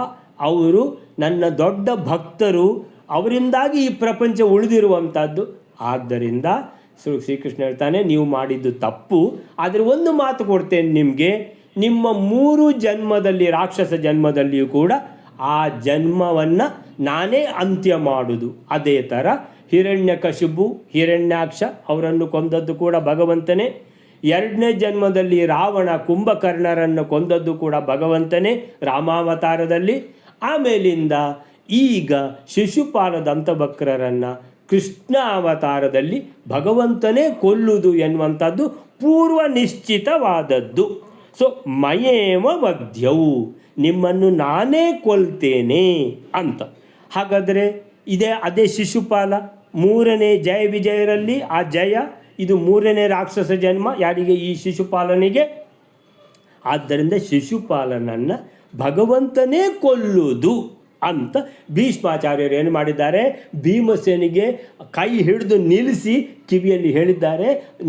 ಅವರು ನನ್ನ ದೊಡ್ಡ ಭಕ್ತರು, ಅವರಿಂದಾಗಿ ಈ ಪ್ರಪಂಚ ಉಳಿದಿರುವಂಥದ್ದು. ಆದ್ದರಿಂದ ಶ್ರೀಕೃಷ್ಣ ಹೇಳ್ತಾನೆ, ನೀವು ಮಾಡಿದ್ದು ತಪ್ಪು, ಆದರೆ ಒಂದು ಮಾತು ಕೊಡ್ತೇನೆ ನಿಮಗೆ, ನಿಮ್ಮ 3 ಜನ್ಮದಲ್ಲಿ ರಾಕ್ಷಸ ಜನ್ಮದಲ್ಲಿಯೂ ಕೂಡ ಆ ಜನ್ಮವನ್ನು ನಾನೇ ಅಂತ್ಯ ಮಾಡುವುದು. ಅದೇ ಥರ ಹಿರಣ್ಯಕಶಿಪು, ಹಿರಣ್ಯಾಕ್ಷ ಅವರನ್ನು ಕೊಂದದ್ದು ಕೂಡ ಭಗವಂತನೇ. 2ನೇ ಜನ್ಮದಲ್ಲಿ ರಾವಣ ಕುಂಭಕರ್ಣರನ್ನು ಕೊಂದದ್ದು ಕೂಡ ಭಗವಂತನೇ ರಾಮಾವತಾರದಲ್ಲಿ. ಆಮೇಲಿಂದ ಈಗ ಶಿಶುಪಾಲ ದಂತವಕ್ರರನ್ನು ಕೃಷ್ಣ ಅವತಾರದಲ್ಲಿ ಭಗವಂತನೇ ಕೊಲ್ಲುವುದು ಎನ್ನುವಂಥದ್ದು ಪೂರ್ವ ನಿಶ್ಚಿತವಾದದ್ದು. ಸೊ ಮಯೇವ ವಧ್ಯವು, ನಿಮ್ಮನ್ನು ನಾನೇ ಕೊಲ್ತೇನೆ ಅಂತ. ಹಾಗಾದರೆ ಅದೇ ಶಿಶುಪಾಲ 3ನೇ ಜಯ ವಿಜಯರಲ್ಲಿ ಆ ಜಯ, ಇದು 3ನೇ ರಾಕ್ಷಸ ಜನ್ಮ ಯಾರಿಗೆ? ಈ ಶಿಶುಪಾಲನಿಗೆ. ಆದ್ದರಿಂದ ಶಿಶುಪಾಲನನ್ನು ಭಗವಂತನೇ ಕೊಲ್ಲುವುದು ಅಂತ ಭೀಷ್ಮಾಚಾರ್ಯರು ಏನು ಮಾಡಿದ್ದಾರೆ, ಭೀಮಸೇನಿಗೆ ಕೈ ಹಿಡಿದು ನಿಲ್ಲಿಸಿ ಕಿವಿಯಲ್ಲಿ ಹೇಳಿದ್ದಾರೆ,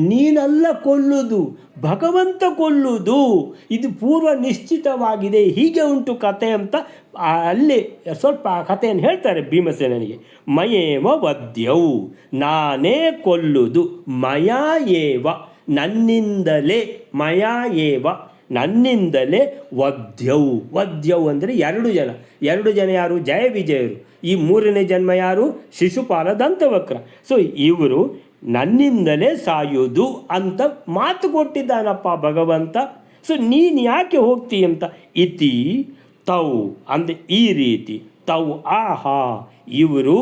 ನೀನಲ್ಲ ಕೊಲ್ಲುವುದು, ಭಗವಂತ ಕೊಲ್ಲುವುದು, ಇದು ಪೂರ್ವ ನಿಶ್ಚಿತವಾಗಿದೆ, ಹೀಗೆ ಉಂಟು ಕತೆ ಅಂತ ಅಲ್ಲಿ ಸ್ವಲ್ಪ ಕಥೆಯನ್ನು ಹೇಳ್ತಾರೆ ಭೀಮಸೇನಿಗೆ. ಮಯೇವ ವಧ್ಯವು, ನಾನೇ ಕೊಲ್ಲುವುದು, ಮಯಾ ಏವ, ನನ್ನಿಂದಲೇ, ಮಯಾ ಏವ, ನನ್ನಿಂದಲೇ, ವಧ್ಯವು. ವಧ್ಯವು ಅಂದರೆ 2 ಜನ ಯಾರು? ಜಯ ವಿಜಯರು. ಈ 3ನೇ ಜನ್ಮ ಯಾರು? ಶಿಶುಪಾಲ ದಂತವಕ್ರ. ಸೊ ಇವರು ನನ್ನಿಂದಲೇ ಸಾಯುವುದು ಅಂತ ಮಾತು ಕೊಟ್ಟಿದ್ದಾನಪ್ಪ ಭಗವಂತ. ಸೊ ನೀನು ಯಾಕೆ ಹೋಗ್ತೀಯ ಅಂತ. ಇತಿ ತೌ ಅಂದರೆ ಈ ರೀತಿ, ತೌ ಆಹಾ, ಇವರು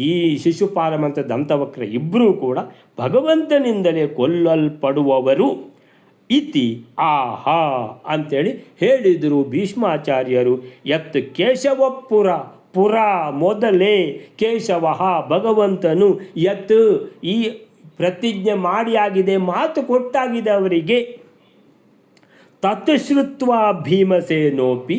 ಈ ಶಿಶುಪಾಲ ಮತ್ತು ದಂತವಕ್ರ ಇಬ್ಬರೂ ಕೂಡ ಭಗವಂತನಿಂದಲೇ ಕೊಲ್ಲಲ್ಪಡುವವರು. ಇತಿ ಆಹಾ ಅಂತೇಳಿ ಹೇಳಿದರು ಭೀಷ್ಮಾಚಾರ್ಯರು. ಯತ್ ಕೇಶವಪುರ, ಪುರ ಮೊದಲೇ, ಕೇಶವ ಭಗವಂತನು, ಯತ್ ಈ ಪ್ರತಿಜ್ಞೆ ಮಾಡಿಯಾಗಿದೆ, ಮಾತು ಕೊಟ್ಟಾಗಿದೆ ಅವರಿಗೆ. ತತ್ ಶ್ರುತ್ವ ಭೀಮಸೇನೋಪಿ,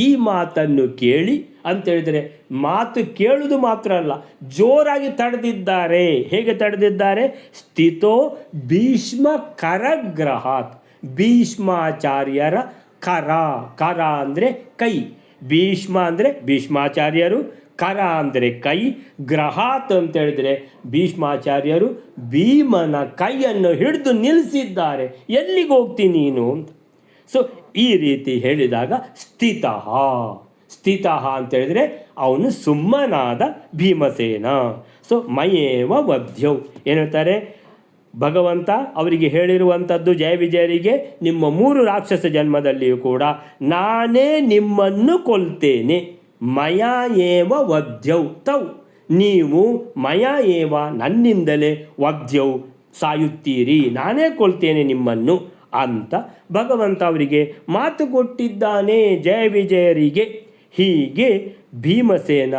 ಈ ಮಾತನ್ನು ಕೇಳಿ ಅಂತೇಳಿದರೆ ಮಾತು ಕೇಳುವುದು ಮಾತ್ರ ಅಲ್ಲ, ಜೋರಾಗಿ ತಡೆದಿದ್ದಾರೆ. ಹೇಗೆ ತಡೆದಿದ್ದಾರೆ? ಸ್ಥಿತೋ ಭೀಷ್ಮ ಕರಗ್ರಹಾತ್, ಭೀಷ್ಮಾಚಾರ್ಯರ ಕರ, ಕರ ಅಂದರೆ ಕೈ, ಭೀಷ್ಮ ಅಂದರೆ ಭೀಷ್ಮಾಚಾರ್ಯರು, ಕರ ಅಂದರೆ ಕೈ, ಗ್ರಹಾತ್ ಅಂತೇಳಿದರೆ ಭೀಷ್ಮಾಚಾರ್ಯರು ಭೀಮನ ಕೈಯನ್ನು ಹಿಡಿದು ನಿಲ್ಲಿಸಿದ್ದಾರೆ. ಎಲ್ಲಿಗೆ ಹೋಗ್ತೀನಿ ನೀನು ಅಂತ. ಸೊ ಈ ರೀತಿ ಹೇಳಿದಾಗ ಸ್ಥಿತಃ, ಸ್ಥಿತಃ ಅಂತೇಳಿದರೆ ಅವನು ಸುಮ್ಮನಾದ ಭೀಮಸೇನ. ಸೊ ಮಯೇವ ವಧ್ಯೌ ಏನು ಹೇಳ್ತಾರೆ ಭಗವಂತ ಅವರಿಗೆ ಹೇಳಿರುವಂಥದ್ದು ಜಯ ವಿಜಯರಿಗೆ, ನಿಮ್ಮ 3 ರಾಕ್ಷಸ ಜನ್ಮದಲ್ಲಿಯೂ ಕೂಡ ನಾನೇ ನಿಮ್ಮನ್ನು ಕೊಲ್ತೇನೆ. ಮಯಾ ಏವ ವಧ್ಯೌ ತೌ, ನೀವು ಮಯಾ ಏವ ನನ್ನಿಂದಲೇ, ವಧ್ಯೌ ಸಾಯುತ್ತೀರಿ, ನಾನೇ ಕೊಲ್ತೇನೆ ನಿಮ್ಮನ್ನು ಅಂತ ಭಗವಂತ ಅವರಿಗೆ ಮಾತು ಕೊಟ್ಟಿದ್ದಾನೆ ಜಯ ವಿಜಯರಿಗೆ. ಹೀಗೆ ಭೀಮಸೇನ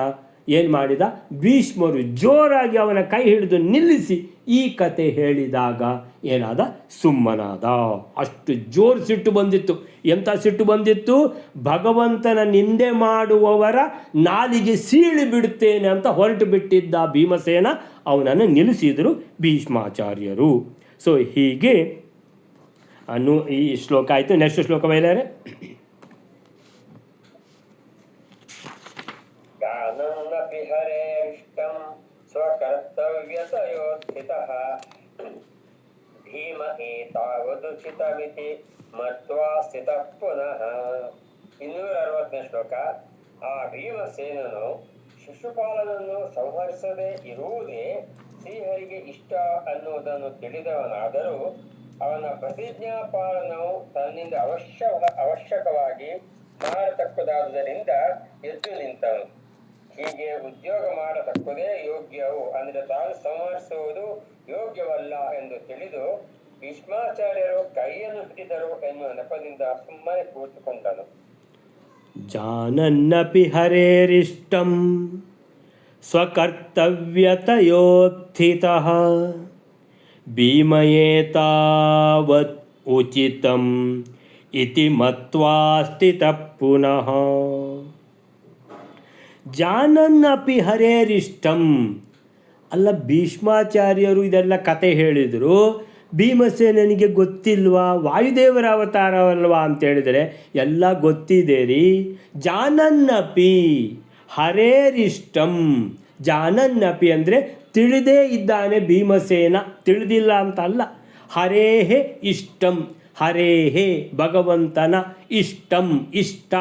ಏನು ಮಾಡಿದ, ಭೀಷ್ಮರು ಜೋರಾಗಿ ಅವನ ಕೈ ಹಿಡಿದು ನಿಲ್ಲಿಸಿ ಈ ಕತೆ ಹೇಳಿದಾಗ ಏನಾದ, ಸುಮ್ಮನಾದ. ಅಷ್ಟು ಜೋರು ಸಿಟ್ಟು ಬಂದಿತ್ತು. ಎಂಥ ಸಿಟ್ಟು ಬಂದಿತ್ತು, ಭಗವಂತನ ನಿಂದೆ ಮಾಡುವವರ ನಾಲಿಗೆ ಸೀಳಿ ಬಿಡುತ್ತೇನೆ ಅಂತ ಹೊರಟು ಬಿಟ್ಟಿದ್ದ ಭೀಮಸೇನ. ಅವನನ್ನು ನಿಲ್ಲಿಸಿದರು ಭೀಷ್ಮಾಚಾರ್ಯರು. ಸೊ ಹೀಗೆ ಈ ಶ್ಲೋಕ ಆಯಿತು. ನೆಕ್ಸ್ಟ್ ಶ್ಲೋಕ ಬಯಲಾರೆ. ಗಾನನ್ನಪಿ ಹರೇಷ್ಟಂ ಸ್ವಕರ್ತವ್ಯತಯೋಸ್ಥಿತಃ ಭೀಮ ಏತಾವದುಚಿತಮಿತಿ ಮತ್ವಾ ಸ್ಥಿತಃ ಪುನಃ. 260ನೇ ಶ್ಲೋಕ. ಆ ಭೀಮಸೇನನು ಶಿಶುಪಾಲನನ್ನು ಸಂಹರಿಸದೇ ಇರುವುದೇ ಶ್ರೀಹರಿಗೆ ಇಷ್ಟ ಅನ್ನುವುದನ್ನು ತಿಳಿದವನಾದರೂ ಅವನ ಪ್ರತಿಜ್ಞಾ ಪಾಲನವು ತನ್ನಿಂದ ಅವಶ್ಯಕವಾಗಿ ಮಾಡತಕ್ಕದಾದುದರಿಂದ ಎದ್ದು ನಿಂತನು. ಹೀಗೆ ಉದ್ಯೋಗ ಮಾಡತಕ್ಕದೇ ಯೋಗ್ಯವು, ಅಂದರೆ ತಾನು ಸಂಹರಿಸುವುದು ಯೋಗ್ಯವಲ್ಲ ಎಂದು ತಿಳಿದು ಭೀಷ್ಮಾಚಾರ್ಯರು ಕೈಯನ್ನು ಹಿಡಿದರು ಎನ್ನುವ ನೆಪದಿಂದ ಸುಮ್ಮನೆ ಕೂತುಕೊಂಡನು. ಜಾನನ್ನಪಿ ಹರೇರಿಷ್ಟಂ ಸ್ವಕರ್ತವ್ಯತಯೋತ್ಥಿತಃ ಭೀಮಯೇತಾವತ್ ಉಚಿತಂ ಇತಿ ಮತ್ವಾ ಸ್ಥಿತಃ ಪುನಃ. ಜಾನನ್ನಪಿ ಹರೇರಿಷ್ಟಂ. ಅಲ್ಲ, ಭೀಷ್ಮಾಚಾರ್ಯರು ಇದೆಲ್ಲ ಕತೆ ಹೇಳಿದರು, ಭೀಮಸೇನನಿಗೆ ಗೊತ್ತಿಲ್ವಾ, ವಾಯುದೇವರ ಅವತಾರವಲ್ವಾ ಅಂತ ಹೇಳಿದರೆ ಎಲ್ಲ ಗೊತ್ತಿದೆ ರೀ. ಜಾನನ್ನಪಿ ಹರೇರಿಷ್ಟಂ. ಜಾನನ್ನಪಿ ಅಂದರೆ ತಿಳಿದೇ ಇದ್ದಾನೆ ಭೀಮಸೇನ, ತಿಳಿದಿಲ್ಲ ಅಂತ ಅಲ್ಲ. ಹರೇಹೇ ಇಷ್ಟಂ, ಹರೇಹೇ ಭಗವಂತನ ಇಷ್ಟಂ, ಇಷ್ಟ.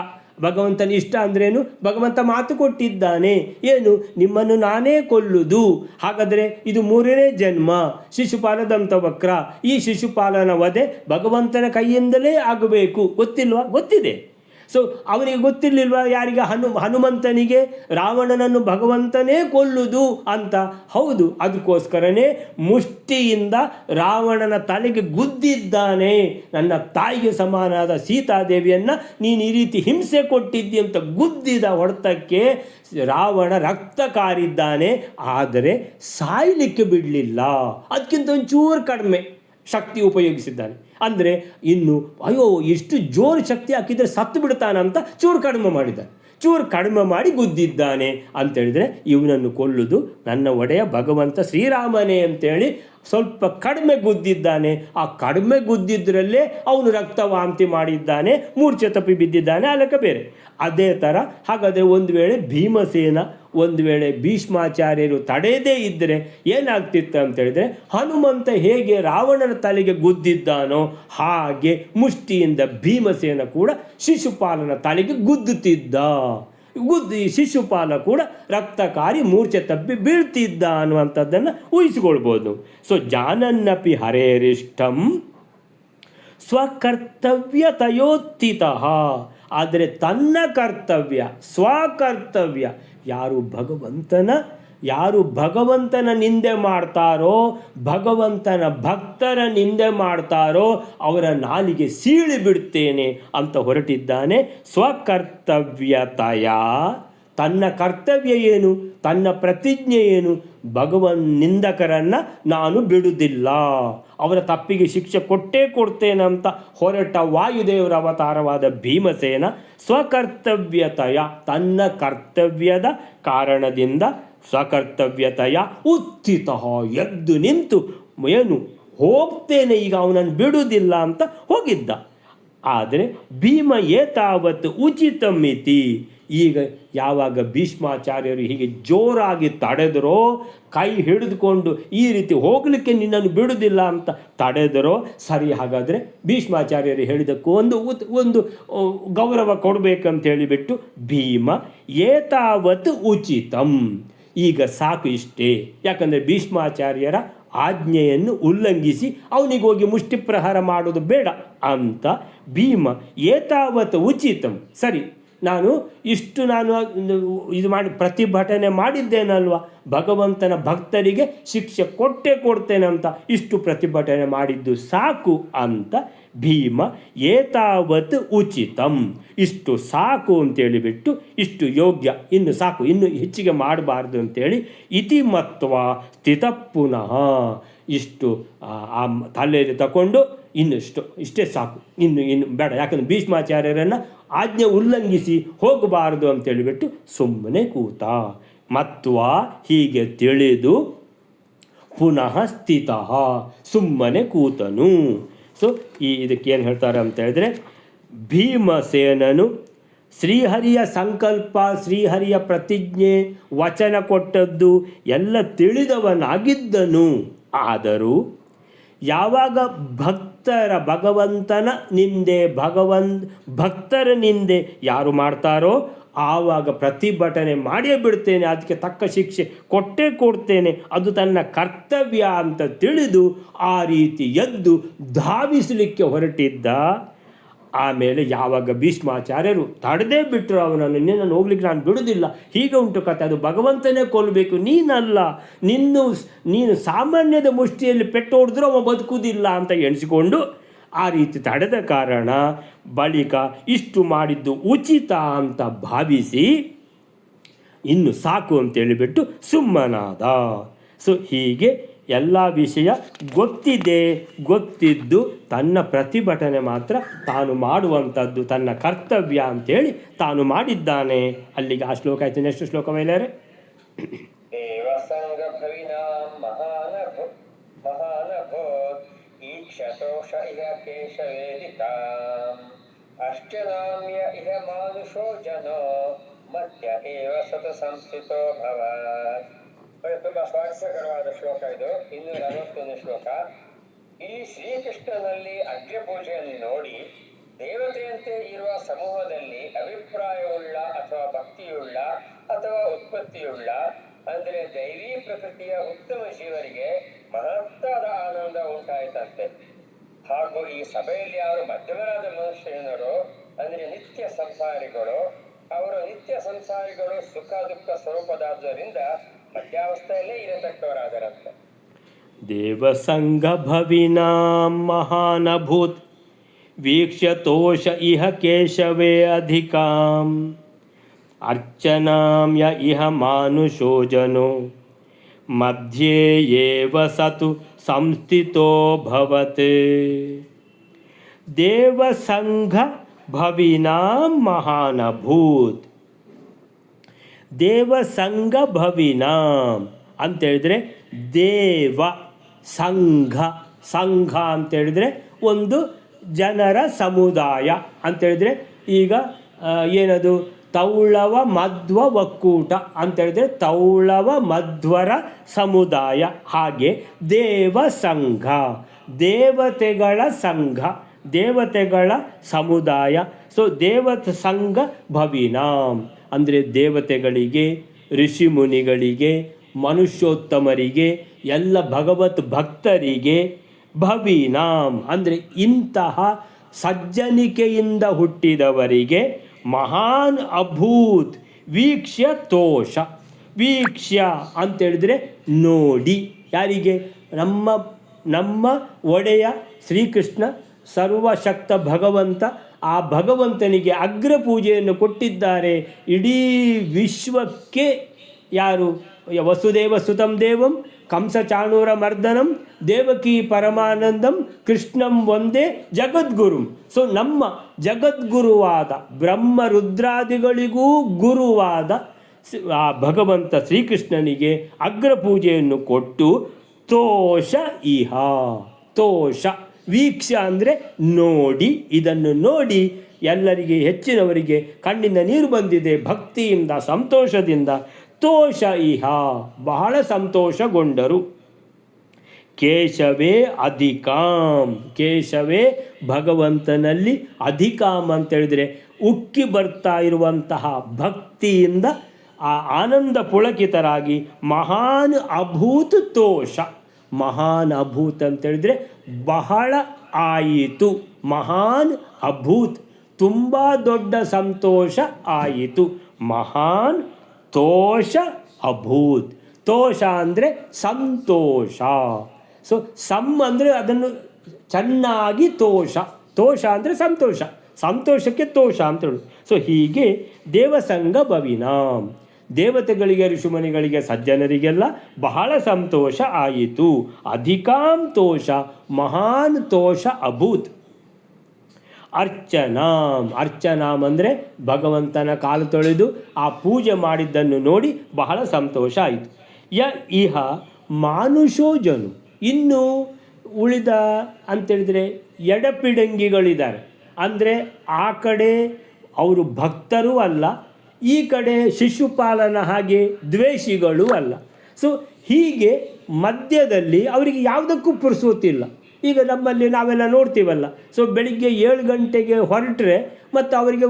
ಭಗವಂತನ ಇಷ್ಟ ಅಂದ್ರೇನು, ಭಗವಂತ ಮಾತು ಕೊಟ್ಟಿದ್ದಾನೆ ಏನು, ನಿಮ್ಮನ್ನು ನಾನೇ ಕೊಲ್ಲುವುದು. ಹಾಗಾದರೆ ಇದು 3ನೇ ಜನ್ಮ, ಶಿಶುಪಾಲದಂತ ವಕ್ರ. ಈ ಶಿಶುಪಾಲನ ವಧೆ ಭಗವಂತನ ಕೈಯಿಂದಲೇ ಆಗಬೇಕು. ಗೊತ್ತಿಲ್ವಾ? ಗೊತ್ತಿದೆ. ಸೊ ಅವನಿಗೆ ಗೊತ್ತಿರಲಿಲ್ವಾ, ಯಾರಿಗೆ? ಹನುಮಂತನಿಗೆ ರಾವಣನನ್ನು ಭಗವಂತನೇ ಕೊಲ್ಲುವುದು ಅಂತ. ಹೌದು, ಅದಕ್ಕೋಸ್ಕರನೇ ಮುಷ್ಟಿಯಿಂದ ರಾವಣನ ತಲೆಗೆ ಗುದ್ದಿದ್ದಾನೆ. ನನ್ನ ತಾಯಿಗೆ ಸಮಾನಾದ ಸೀತಾದೇವಿಯನ್ನು ನೀನು ಈ ರೀತಿ ಹಿಂಸೆ ಕೊಟ್ಟಿದ್ದಿ ಅಂತ ಗುದ್ದಿದ ಹೊಡೆತಕ್ಕೆ ರಾವಣ ರಕ್ತ ಕಾರಿದ್ದಾನೆ. ಆದರೆ ಸಾಯಲಿಕ್ಕೆ ಬಿಡಲಿಲ್ಲ, ಅದಕ್ಕಿಂತ ಒಂಚೂರು ಕಡಿಮೆ ಶಕ್ತಿ ಉಪಯೋಗಿಸಿದ್ದಾನೆ. ಅಂದರೆ ಇನ್ನು ಅಯ್ಯೋ ಎಷ್ಟು ಜೋರು ಶಕ್ತಿ ಹಾಕಿದರೆ ಸತ್ತು ಬಿಡ್ತಾನಂತ ಚೂರು ಕಡಿಮೆ ಮಾಡಿದ್ದಾನೆ. ಚೂರು ಕಡಿಮೆ ಮಾಡಿ ಗುದ್ದಿದ್ದಾನೆ ಅಂತೇಳಿದರೆ ಇವನನ್ನು ಕೊಲ್ಲುವುದು ನನ್ನ ಒಡೆಯ ಭಗವಂತ ಶ್ರೀರಾಮನೇ ಅಂತೇಳಿ ಸ್ವಲ್ಪ ಕಡಿಮೆ ಗುದ್ದಿದ್ದಾನೆ. ಆ ಕಡಿಮೆ ಗುದ್ದಿದ್ರಲ್ಲೇ ಅವನು ರಕ್ತವಾಂತಿ ಮಾಡಿದ್ದಾನೆ, ಮೂರ್ಛೆ ತಪ್ಪಿ ಬಿದ್ದಿದ್ದಾನೆ, ಅಲ್ಲಕ ಬೇರೆ. ಅದೇ ಥರ ಹಾಗಾದರೆ ಒಂದು ವೇಳೆ ಭೀಮಸೇನ, ಒಂದು ವೇಳೆ ಭೀಷ್ಮಾಚಾರ್ಯರು ತಡೆಯದೇ ಇದ್ದರೆ ಏನಾಗ್ತಿತ್ತು ಅಂತೇಳಿದರೆ, ಹನುಮಂತ ಹೇಗೆ ರಾವಣನ ತಲೆಗೆ ಗುದ್ದಿದ್ದಾನೋ ಹಾಗೆ ಮುಷ್ಟಿಯಿಂದ ಭೀಮಸೇನ ಕೂಡ ಶಿಶುಪಾಲನ ತಲೆಗೆ ಗುದ್ದುತ್ತಿದ್ದ. ಶಿಶುಪಾಲ ಕೂಡ ರಕ್ತಕಾರಿ ಮೂರ್ಛೆ ತಪ್ಪಿ ಬೀಳ್ತಿದ್ದ ಅನ್ನುವಂಥದ್ದನ್ನು ಊಹಿಸಿಕೊಳ್ಬೋದು. ಸೊ ಜಾನನ್ನಪಿ ಹರೇರಿಷ್ಟಂ ಸ್ವಕರ್ತವ್ಯತಯೋತ್ಥಿತಃ. ಆದರೆ ತನ್ನ ಕರ್ತವ್ಯ, ಸ್ವಕರ್ತವ್ಯ, ಯಾರು ಭಗವಂತನ ನಿಂದೆ ಮಾಡ್ತಾರೋ, ಭಗವಂತನ ಭಕ್ತರ ನಿಂದೆ ಮಾಡ್ತಾರೋ ಅವರ ನಾಲಿಗೆ ಸೀಳಿ ಬಿಡ್ತೇನೆ ಅಂತ ಹೊರಟಿದ್ದಾನೆ. ಸ್ವಕರ್ತವ್ಯತಯ, ತನ್ನ ಕರ್ತವ್ಯ ಏನು, ತನ್ನ ಪ್ರತಿಜ್ಞೆ ಏನು, ನಿಂದಕರನ್ನು ನಾನು ಬಿಡುವುದಿಲ್ಲ, ಅವರ ತಪ್ಪಿಗೆ ಶಿಕ್ಷೆ ಕೊಟ್ಟೇ ಕೊಡ್ತೇನಂತ ಹೊರಟ ವಾಯುದೇವರ ಅವತಾರವಾದ ಭೀಮಸೇನ ಸ್ವಕರ್ತವ್ಯತಯ, ತನ್ನ ಕರ್ತವ್ಯದ ಕಾರಣದಿಂದ ಸ್ವಕರ್ತವ್ಯತಯ ಉತ್ಥಿತ, ಎದ್ದು ನಿಂತು ಏನು ಹೋಗ್ತೇನೆ ಈಗ, ಅವನನ್ನು ಬಿಡುವುದಿಲ್ಲ ಅಂತ ಹೋಗಿದ್ದ. ಆದರೆ ಭೀಮ ಏತಾವತ್ ಉಚಿತಮಿತಿ, ಈಗ ಯಾವಾಗ ಭೀಷ್ಮಾಚಾರ್ಯರು ಹೀಗೆ ಜೋರಾಗಿ ತಡೆದರೋ, ಕೈ ಹಿಡಿದುಕೊಂಡು ಈ ರೀತಿ ಹೋಗಲಿಕ್ಕೆ ನಿನ್ನನ್ನು ಬಿಡುವುದಿಲ್ಲ ಅಂತ ತಡೆದರೋ, ಸರಿ ಹಾಗಾದರೆ ಭೀಷ್ಮಾಚಾರ್ಯರು ಹೇಳಿದ್ದಕ್ಕೂ ಒಂದು ಗೌರವ ಕೊಡಬೇಕಂತ ಹೇಳಿಬಿಟ್ಟು ಭೀಮ ಏತಾವತ್ ಉಚಿತಂ, ಈಗ ಸಾಕು ಇಷ್ಟೇ, ಯಾಕಂದರೆ ಭೀಷ್ಮಾಚಾರ್ಯರ ಆಜ್ಞೆಯನ್ನು ಉಲ್ಲಂಘಿಸಿ ಅವನಿಗೋಗಿ ಮುಷ್ಟಿ ಪ್ರಹಾರ ಮಾಡೋದು ಬೇಡ ಅಂತ ಭೀಮ ಏತಾವತ್ ಉಚಿತಂ, ಸರಿ ನಾನು ಇದು ಮಾಡಿ ಪ್ರತಿಭಟನೆ ಮಾಡಿದ್ದೇನಲ್ವ, ಭಗವಂತನ ಭಕ್ತರಿಗೆ ಶಿಕ್ಷೆ ಕೊಡ್ತೇನೆ ಅಂತ ಇಷ್ಟು ಪ್ರತಿಭಟನೆ ಮಾಡಿದ್ದು ಸಾಕು ಅಂತ ಭೀಮ ಏತಾವತ್ ಉಚಿತಂ, ಇಷ್ಟು ಸಾಕು ಅಂತೇಳಿಬಿಟ್ಟು, ಇಷ್ಟು ಯೋಗ್ಯ, ಇನ್ನು ಸಾಕು, ಇನ್ನು ಹೆಚ್ಚಿಗೆ ಮಾಡಬಾರ್ದು ಅಂತೇಳಿ ಇತಿ ಮತ್ವ ಸ್ಥಿತ ಪುನಃ, ಇಷ್ಟು ಆ ತಲೆಯಲ್ಲಿ ತಗೊಂಡು ಇಷ್ಟೇ ಸಾಕು, ಇನ್ನು ಬೇಡ, ಯಾಕಂದರೆ ಭೀಷ್ಮಾಚಾರ್ಯರನ್ನು ಆಜ್ಞೆ ಉಲ್ಲಂಘಿಸಿ ಹೋಗಬಾರದು ಅಂತೇಳಿಬಿಟ್ಟು ಸುಮ್ಮನೆ ಕೂತ. ಮತ್ವ ಹೀಗೆ ತಿಳಿದು ಪುನಃ ಸ್ಥಿತ, ಸುಮ್ಮನೆ ಕೂತನು. ಸೊ ಇದಕ್ಕೆ ಏನು ಹೇಳ್ತಾರೆ ಅಂತ ಹೇಳಿದ್ರೆ, ಭೀಮಸೇನನು ಶ್ರೀಹರಿಯ ಸಂಕಲ್ಪ, ಶ್ರೀಹರಿಯ ಪ್ರತಿಜ್ಞೆ, ವಚನ ಕೊಟ್ಟದ್ದು ಎಲ್ಲ ತಿಳಿದವನಾಗಿದ್ದನು. ಆದರೂ ಯಾವಾಗ ಭಗವಂತನ ನಿಂದೆ, ಭಕ್ತರ ನಿಂದೆ ಯಾರು ಮಾಡ್ತಾರೋ ಆವಾಗ ಪ್ರತಿಭಟನೆ ಮಾಡಿಯೇ ಬಿಡ್ತೇನೆ, ಅದಕ್ಕೆ ತಕ್ಕ ಶಿಕ್ಷೆ ಕೊಡ್ತೇನೆ, ಅದು ತನ್ನ ಕರ್ತವ್ಯ ಅಂತ ತಿಳಿದು ಆ ರೀತಿ ಎದ್ದು ಧಾವಿಸಲಿಕ್ಕೆ ಹೊರಟಿದ್ದ. ಆಮೇಲೆ ಯಾವಾಗ ಭೀಷ್ಮಾಚಾರ್ಯರು ತಡೆದೇ ಬಿಟ್ಟರು ಅವನನ್ನು, ನಿನ್ನನ್ನು ಹೋಗ್ಲಿಕ್ಕೆ ನಾನು ಬಿಡೋದಿಲ್ಲ, ಹೀಗೆ ಉಂಟು ಕತೆ, ಅದು ಭಗವಂತನೇ ಕೊಲ್ಲಬೇಕು, ನೀನಲ್ಲ, ನೀನು ಸಾಮಾನ್ಯದ ಮುಷ್ಟಿಯಲ್ಲಿ ಪೆಟ್ಟು ಹೊಡೆದ್ರೂ ಅವ ಬದುಕುವುದಿಲ್ಲ ಅಂತ ಎಣಿಸಿಕೊಂಡು ಆ ರೀತಿ ತಡೆದ ಕಾರಣ ಬಳಿಕ ಇಷ್ಟು ಮಾಡಿದ್ದು ಉಚಿತ ಅಂತ ಭಾವಿಸಿ ಇನ್ನು ಸಾಕು ಅಂತೇಳಿಬಿಟ್ಟು ಸುಮ್ಮನಾದ. ಸೊ ಹೀಗೆ ಎಲ್ಲ ವಿಷಯ ಗೊತ್ತಿದ್ದು ತನ್ನ ಪ್ರತಿಭಟನೆ ಮಾತ್ರ ತಾನು ಮಾಡುವಂಥದ್ದು ತನ್ನ ಕರ್ತವ್ಯ ಅಂತೇಳಿ ತಾನು ಮಾಡಿದ್ದಾನೆ. ಅಲ್ಲಿಗೆ ಆ ಶ್ಲೋಕ ಆಯ್ತು. ನೆಕ್ಸ್ಟ್ ಶ್ಲೋಕ ಮೇಲೆರೆ ಈಕ್ಷತೋಷ ಇಹ ಕೇಶವೇದಿತಾಂ ಅಷ್ಟನಾಮ್ಯ ಇಹ ಮಾನುಷೋ ಜನೋ ಮಧ್ಯ ಏವ ಸತ ಸಂಸ್ಥಿತೋ ಭವತ್. ತುಂಬಾ ಸ್ವಾರಸ್ಯಕರವಾದ ಶ್ಲೋಕ ಇದು. 261 ಶ್ಲೋಕ. ಈ ಶ್ರೀಕೃಷ್ಣನಲ್ಲಿ ಅಗ್ನಿ ಪೂಜೆಯನ್ನು ನೋಡಿ ದೇವತೆಯಂತೆ ಇರುವ ಸಮೂಹದಲ್ಲಿ ಅಭಿಪ್ರಾಯವುಳ್ಳ ಅಥವಾ ಭಕ್ತಿಯುಳ್ಳ ಅಥವಾ ಉತ್ಪತ್ತಿಯುಳ್ಳ ಅಂದರೆ ದೈವೀ ಪ್ರಕೃತಿಯ ಉತ್ತಮ ಜೀವರಿಗೆ ಮಹತ್ತಾದ ಆನಂದ ಉಂಟಾಯಿತಂತೆ. ಹಾಗೂ ಈ ಸಭೆಯಲ್ಲಿ ಯಾರು ಮಧ್ಯಮರಾದ ಮನುಷ್ಯನರು ಅಂದರೆ ನಿತ್ಯ ಸಂಸಾರಿಗಳು, ಅವರು ನಿತ್ಯ ಸಂಸಾರಿಗಳು ಸುಖ ದುಃಖ ಸ್ವರೂಪದಾದ್ದರಿಂದ ಮಧ್ಯಾವಸ್ಥೆಯಲ್ಲೇ ಇರತಕ್ಕವರಾದರಂತೆ. ದೇವಸಂಗ ಭವಿನಾಂ ಮಹಾನಭೂತ್ ವೀಕ್ಷ್ಯತೋಷ ಇಹ ಕೇಶವೇ ಅಧಿಕಾಂ ಅರ್ಚನಾಂ ಯ ಇಹ ಮಾನುಷೋ ಜನೋ ಮಧ್ಯೆ ಏವ ಸತು ಸಂಸ್ಥಿತೋ ಭವತೆ. ದೇವಸಂಘ ಭವಿನಾಂ ಮಹಾನಭೂತ್. ದೇವಸಂಘ ಭವಿನಾಂ ಅಂತೇಳಿದರೆ ದೇವ ಸಂಘ ಅಂತೇಳಿದರೆ ಒಂದು ಜನರ ಸಮುದಾಯ ಅಂತೇಳಿದರೆ, ಈಗ ಏನದು ತೌಳವ ಮಧ್ವ ಒಕ್ಕೂಟ ಅಂತೇಳಿದರೆ ತೌಳವ ಮಧ್ವರ ಸಮುದಾಯ. ಹಾಗೆ ದೇವಸಂಘ ದೇವತೆಗಳ ಸಂಘ, ದೇವತೆಗಳ ಸಮುದಾಯ. ಸೊ ದೇವಸಂಘ ಭವಿನಾಂ ಅಂದರೆ ದೇವತೆಗಳಿಗೆ, ಋಷಿ ಮುನಿಗಳಿಗೆ, ಮನುಷ್ಯೋತ್ತಮರಿಗೆ, ಎಲ್ಲ ಭಗವತ್ ಭಕ್ತರಿಗೆ, ಭವಿನಾಂ ಅಂದರೆ ಇಂತಹ ಸಜ್ಜನಿಕೆಯಿಂದ ಹುಟ್ಟಿದವರಿಗೆ, ಮಹಾನ್ ಅಭೂತ್ ವೀಕ್ಷ್ಯ ತೋಷ. ವೀಕ್ಷ್ಯ ಅಂತೇಳಿದರೆ ನೋಡಿ, ಯಾರಿಗೆ? ನಮ್ಮ ಒಡೆಯ ಶ್ರೀಕೃಷ್ಣ ಸರ್ವಶಕ್ತ ಭಗವಂತ. ಆ ಭಗವಂತನಿಗೆ ಅಗ್ರ ಪೂಜೆಯನ್ನು ಕೊಟ್ಟಿದ್ದಾರೆ. ಇಡೀ ವಿಶ್ವಕ್ಕೆ ಯಾರು? ವಸುದೇವ ಸುತಂ ದೇವಂ ಕಂಸ ಚಾಣೂರ ಮರ್ದನಂ ದೇವಕಿ ಪರಮಾನಂದಂ ಕೃಷ್ಣಂ ಒಂದೇ ಜಗದ್ಗುರುಂ. ಸೊ ನಮ್ಮ ಜಗದ್ಗುರುವಾದ ಬ್ರಹ್ಮ ರುದ್ರಾದಿಗಳಿಗೂ ಗುರುವಾದ ಆ ಭಗವಂತ ಶ್ರೀಕೃಷ್ಣನಿಗೆ ಅಗ್ರ ಪೂಜೆಯನ್ನು ಕೊಟ್ಟು ತೋಷ ಇಹ, ತೋಷ ವೀಕ್ಷ ಅಂದರೆ ನೋಡಿ, ಇದನ್ನು ನೋಡಿ ಎಲ್ಲರಿಗೆ ಹೆಚ್ಚಿನವರಿಗೆ ಕಣ್ಣಿಂದ ನೀರು ಬಂದಿದೆ ಭಕ್ತಿಯಿಂದ ಸಂತೋಷದಿಂದ. ತೋಷ ಇಹ ಬಹಳ ಸಂತೋಷಗೊಂಡರು. ಕೇಶವೇ ಅಧಿಕಾಂ, ಕೇಶವೇ ಭಗವಂತನಲ್ಲಿ ಅಧಿಕಾಂ ಅಂತೇಳಿದರೆ ಉಕ್ಕಿ ಬರ್ತಾ ಇರುವಂತಹ ಭಕ್ತಿಯಿಂದ ಆ ಆನಂದ ಪುಳಕಿತರಾಗಿ ಮಹಾನ್ ಅಭೂತ್ ತೋಷ. ಮಹಾನ್ ಅಭೂತ್ ಅಂತೇಳಿದರೆ ಬಹಳ ಆಯಿತು. ಮಹಾನ್ ಅಭೂತ್ ತುಂಬ ದೊಡ್ಡ ಸಂತೋಷ ಆಯಿತು. ಮಹಾನ್ ತೋಷ ಅಭೂತ್. ತೋಷ ಅಂದರೆ ಸಂತೋಷ. ಸೊ ಅಂದರೆ ಅದನ್ನು ಚೆನ್ನಾಗಿ ತೋಷ. ತೋಷ ಅಂದರೆ ಸಂತೋಷ, ಸಂತೋಷಕ್ಕೆ ತೋಷ ಅಂತ ಹೇಳೋದು. ಸೊ ಹೀಗೆ ದೇವಸಂಗ ಭವಿನಾಂ, ದೇವತೆಗಳಿಗೆ, ಋಷಿಮುನಿಗಳಿಗೆ, ಸಜ್ಜನರಿಗೆಲ್ಲ ಬಹಳ ಸಂತೋಷ ಆಯಿತು. ಅಧಿಕಾಂ ತೋಷ ಮಹಾನ್ ತೋಷ ಅಭೂತ್. ಅರ್ಚನಾಂ ಅಂದರೆ ಭಗವಂತನ ಕಾಲು ತೊಳೆದು ಆ ಪೂಜೆ ಮಾಡಿದ್ದನ್ನು ನೋಡಿ ಬಹಳ ಸಂತೋಷ ಆಯಿತು. ಇಹ ಮಾನುಷೋ ಜನು. ಇನ್ನು ಉಳಿದ ಅಂತೇಳಿದರೆ ಎಡಪಿಡಂಗಿಗಳಿದ್ದಾರೆ. ಅಂದರೆ ಆ ಕಡೆ ಅವರು ಭಕ್ತರೂ ಅಲ್ಲ, ಈ ಕಡೆ ಶಿಶುಪಾಲನ ಹಾಗೆ ದ್ವೇಷಿಗಳೂ ಅಲ್ಲ. ಸೊ ಹೀಗೆ ಮಧ್ಯದಲ್ಲಿ ಅವರಿಗೆ ಯಾವುದಕ್ಕೂ ಪುರ್ಸೋತಿಲ್ಲ. ಈಗ ನಮ್ಮಲ್ಲಿ ನಾವೆಲ್ಲ ನೋಡ್ತೀವಲ್ಲ, ಸೊ ಬೆಳಿಗ್ಗೆ 7 ಗಂಟೆಗೆ ಹೊರಟ್ರೆ ಮತ್ತು ಅವರಿಗೆ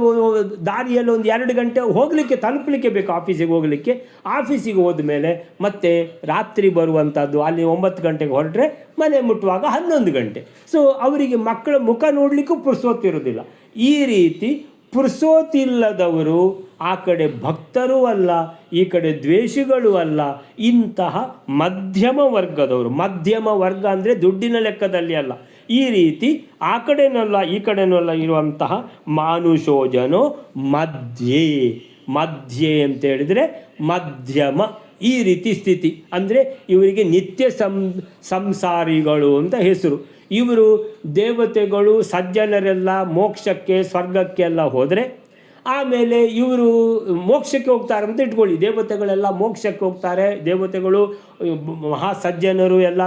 ದಾರಿಯಲ್ಲಿ ಒಂದು 2 ಗಂಟೆ ಹೋಗಲಿಕ್ಕೆ ತಲುಪಲಿಕ್ಕೆ ಬೇಕು ಆಫೀಸಿಗೆ ಹೋಗಲಿಕ್ಕೆ. ಆಫೀಸಿಗೆ ಹೋದ್ಮೇಲೆ ಮತ್ತೆ ರಾತ್ರಿ ಬರುವಂಥದ್ದು, ಅಲ್ಲಿ 9 ಗಂಟೆಗೆ ಹೊರಟ್ರೆ ಮನೆ ಮುಟ್ಟುವಾಗ 11 ಗಂಟೆ. ಸೊ ಅವರಿಗೆ ಮಕ್ಕಳ ಮುಖ ನೋಡಲಿಕ್ಕೂ ಪುರ್ಸೋತಿರೋದಿಲ್ಲ. ಈ ರೀತಿ ಪುರ್ಸೋತಿಲ್ಲದವರು ಆ ಕಡೆ ಭಕ್ತರೂ ಅಲ್ಲ, ಈ ಕಡೆ ದ್ವೇಷಿಗಳೂ ಅಲ್ಲ, ಇಂತಹ ಮಧ್ಯಮ ವರ್ಗದವರು. ಮಧ್ಯಮ ವರ್ಗ ಅಂದರೆ ದುಡ್ಡಿನ ಲೆಕ್ಕದಲ್ಲಿ ಅಲ್ಲ, ಈ ರೀತಿ ಆ ಕಡೆನಲ್ಲ ಈ ಕಡೆನಲ್ಲ ಇರುವಂತಹ ಮಾನುಷೋಜನೋ ಮಧ್ಯೆ. ಮಧ್ಯೆ ಅಂತ ಹೇಳಿದರೆ ಮಧ್ಯಮ, ಈ ರೀತಿ ಸ್ಥಿತಿ. ಅಂದರೆ ಇವರಿಗೆ ನಿತ್ಯ ಸಂಸಾರಿಗಳು ಅಂತ ಹೆಸರು. ಇವರು ದೇವತೆಗಳು ಸಜ್ಜನರೆಲ್ಲ ಮೋಕ್ಷಕ್ಕೆ ಸ್ವರ್ಗಕ್ಕೆಲ್ಲ ಹೋದರೆ ಆಮೇಲೆ ಇವರು ಮೋಕ್ಷಕ್ಕೆ ಹೋಗ್ತಾರೆ ಅಂತ ಇಟ್ಕೊಳ್ಳಿ. ದೇವತೆಗಳೆಲ್ಲ ಮೋಕ್ಷಕ್ಕೆ ಹೋಗ್ತಾರೆ, ದೇವತೆಗಳು ಮಹಾಸಜ್ಜನರು ಎಲ್ಲ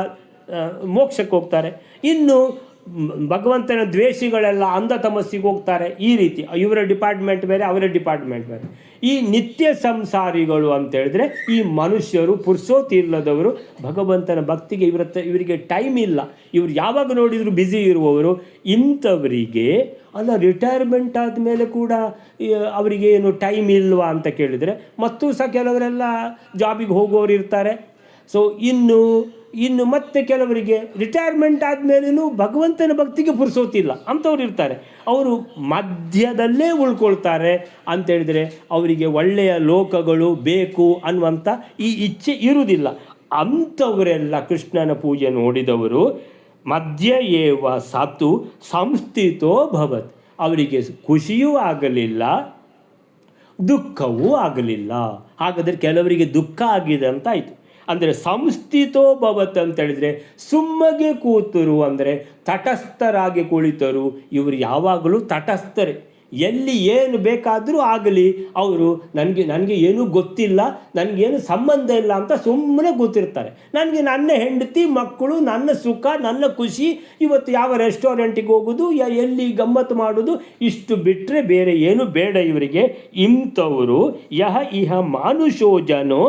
ಮೋಕ್ಷಕ್ಕೆ ಹೋಗ್ತಾರೆ. ಇನ್ನು ಭಗವಂತನ ದ್ವೇಷಿಗಳೆಲ್ಲ ಅಂಧತಮಸ್ಸಿಗೆ ಹೋಗ್ತಾರೆ. ಈ ರೀತಿ ಇವರ ಡಿಪಾರ್ಟ್ಮೆಂಟ್ ಬೇರೆ, ಅವರ ಡಿಪಾರ್ಟ್ಮೆಂಟ್ ಬೇರೆ. ಈ ನಿತ್ಯ ಸಂಸಾರಿಗಳು ಅಂತ ಹೇಳಿದ್ರೆ ಈ ಮನುಷ್ಯರು ಪುರ್ಸೋತಿಲ್ಲದವರು, ಭಗವಂತನ ಭಕ್ತಿಗೆ ಇವರಿಗೆ ಟೈಮ್ ಇಲ್ಲ, ಇವರು ಯಾವಾಗ ನೋಡಿದರೂ ಬ್ಯುಸಿ ಇರುವವರು. ಇಂಥವರಿಗೆ ಅಲ್ಲ ರಿಟೈರ್ಮೆಂಟ್ ಆದಮೇಲೆ ಕೂಡ ಅವರಿಗೆ ಏನು ಟೈಮ್ ಇಲ್ವಾ ಅಂತ ಕೇಳಿದರೆ ಮತ್ತೂ ಸಹ ಕೆಲವರೆಲ್ಲ ಜಾಬಿಗೆ ಹೋಗೋರು ಇರ್ತಾರೆ. ಸೊ ಇನ್ನು ಮತ್ತೆ ಕೆಲವರಿಗೆ ರಿಟೈರ್ಮೆಂಟ್ ಆದಮೇಲೂ ಭಗವಂತನ ಭಕ್ತಿಗೆ ಪುರ್ಸೋತಿಲ್ಲ ಅಂಥವ್ರು ಇರ್ತಾರೆ. ಅವರು ಮಧ್ಯದಲ್ಲೇ ಉಳ್ಕೊಳ್ತಾರೆ ಅಂತೇಳಿದರೆ ಅವರಿಗೆ ಒಳ್ಳೆಯ ಲೋಕಗಳು ಬೇಕು ಅನ್ನುವಂಥ ಈ ಇಚ್ಛೆ ಇರುವುದಿಲ್ಲ. ಅಂಥವರೆಲ್ಲ ಕೃಷ್ಣನ ಪೂಜೆ ನೋಡಿದವರು ಮಧ್ಯ ಏವ ಸತು ಸಂಸ್ಥಿತೋ ಭವತ್. ಅವರಿಗೆ ಖುಷಿಯೂ ಆಗಲಿಲ್ಲ, ದುಃಖವೂ ಆಗಲಿಲ್ಲ. ಹಾಗಾದರೆ ಕೆಲವರಿಗೆ ದುಃಖ ಆಗಿದೆ ಅಂತ ಆಯಿತು. ಅಂದರೆ ಸಂಸ್ಥಿತೋ ಭವತ್ ಅಂತೇಳಿದರೆ ಸುಮ್ಮಗೆ ಕೂತರು, ಅಂದರೆ ತಟಸ್ಥರಾಗಿ ಕುಳಿತರು. ಇವರು ಯಾವಾಗಲೂ ತಟಸ್ಥರೇ. ಎಲ್ಲಿ ಏನು ಬೇಕಾದರೂ ಆಗಲಿ ಅವರು ನನಗೆ ಏನೂ ಗೊತ್ತಿಲ್ಲ, ನನಗೇನು ಸಂಬಂಧ ಇಲ್ಲ ಅಂತ ಸುಮ್ಮನೆ ಕೂತಿರ್ತಾರೆ. ನನಗೆ ನನ್ನ ಹೆಂಡತಿ ಮಕ್ಕಳು, ನನ್ನ ಸುಖ, ನನ್ನ ಖುಷಿ, ಇವತ್ತು ಯಾವ ರೆಸ್ಟೋರೆಂಟಿಗೆ ಹೋಗೋದು, ಎಲ್ಲಿ ಗಮ್ಮತ್ತು ಮಾಡೋದು, ಇಷ್ಟು ಬಿಟ್ಟರೆ ಬೇರೆ ಏನು ಬೇಡ ಇವರಿಗೆ. ಇಂಥವರು ಇಹ ಮಾನುಷೋ ಜನೋ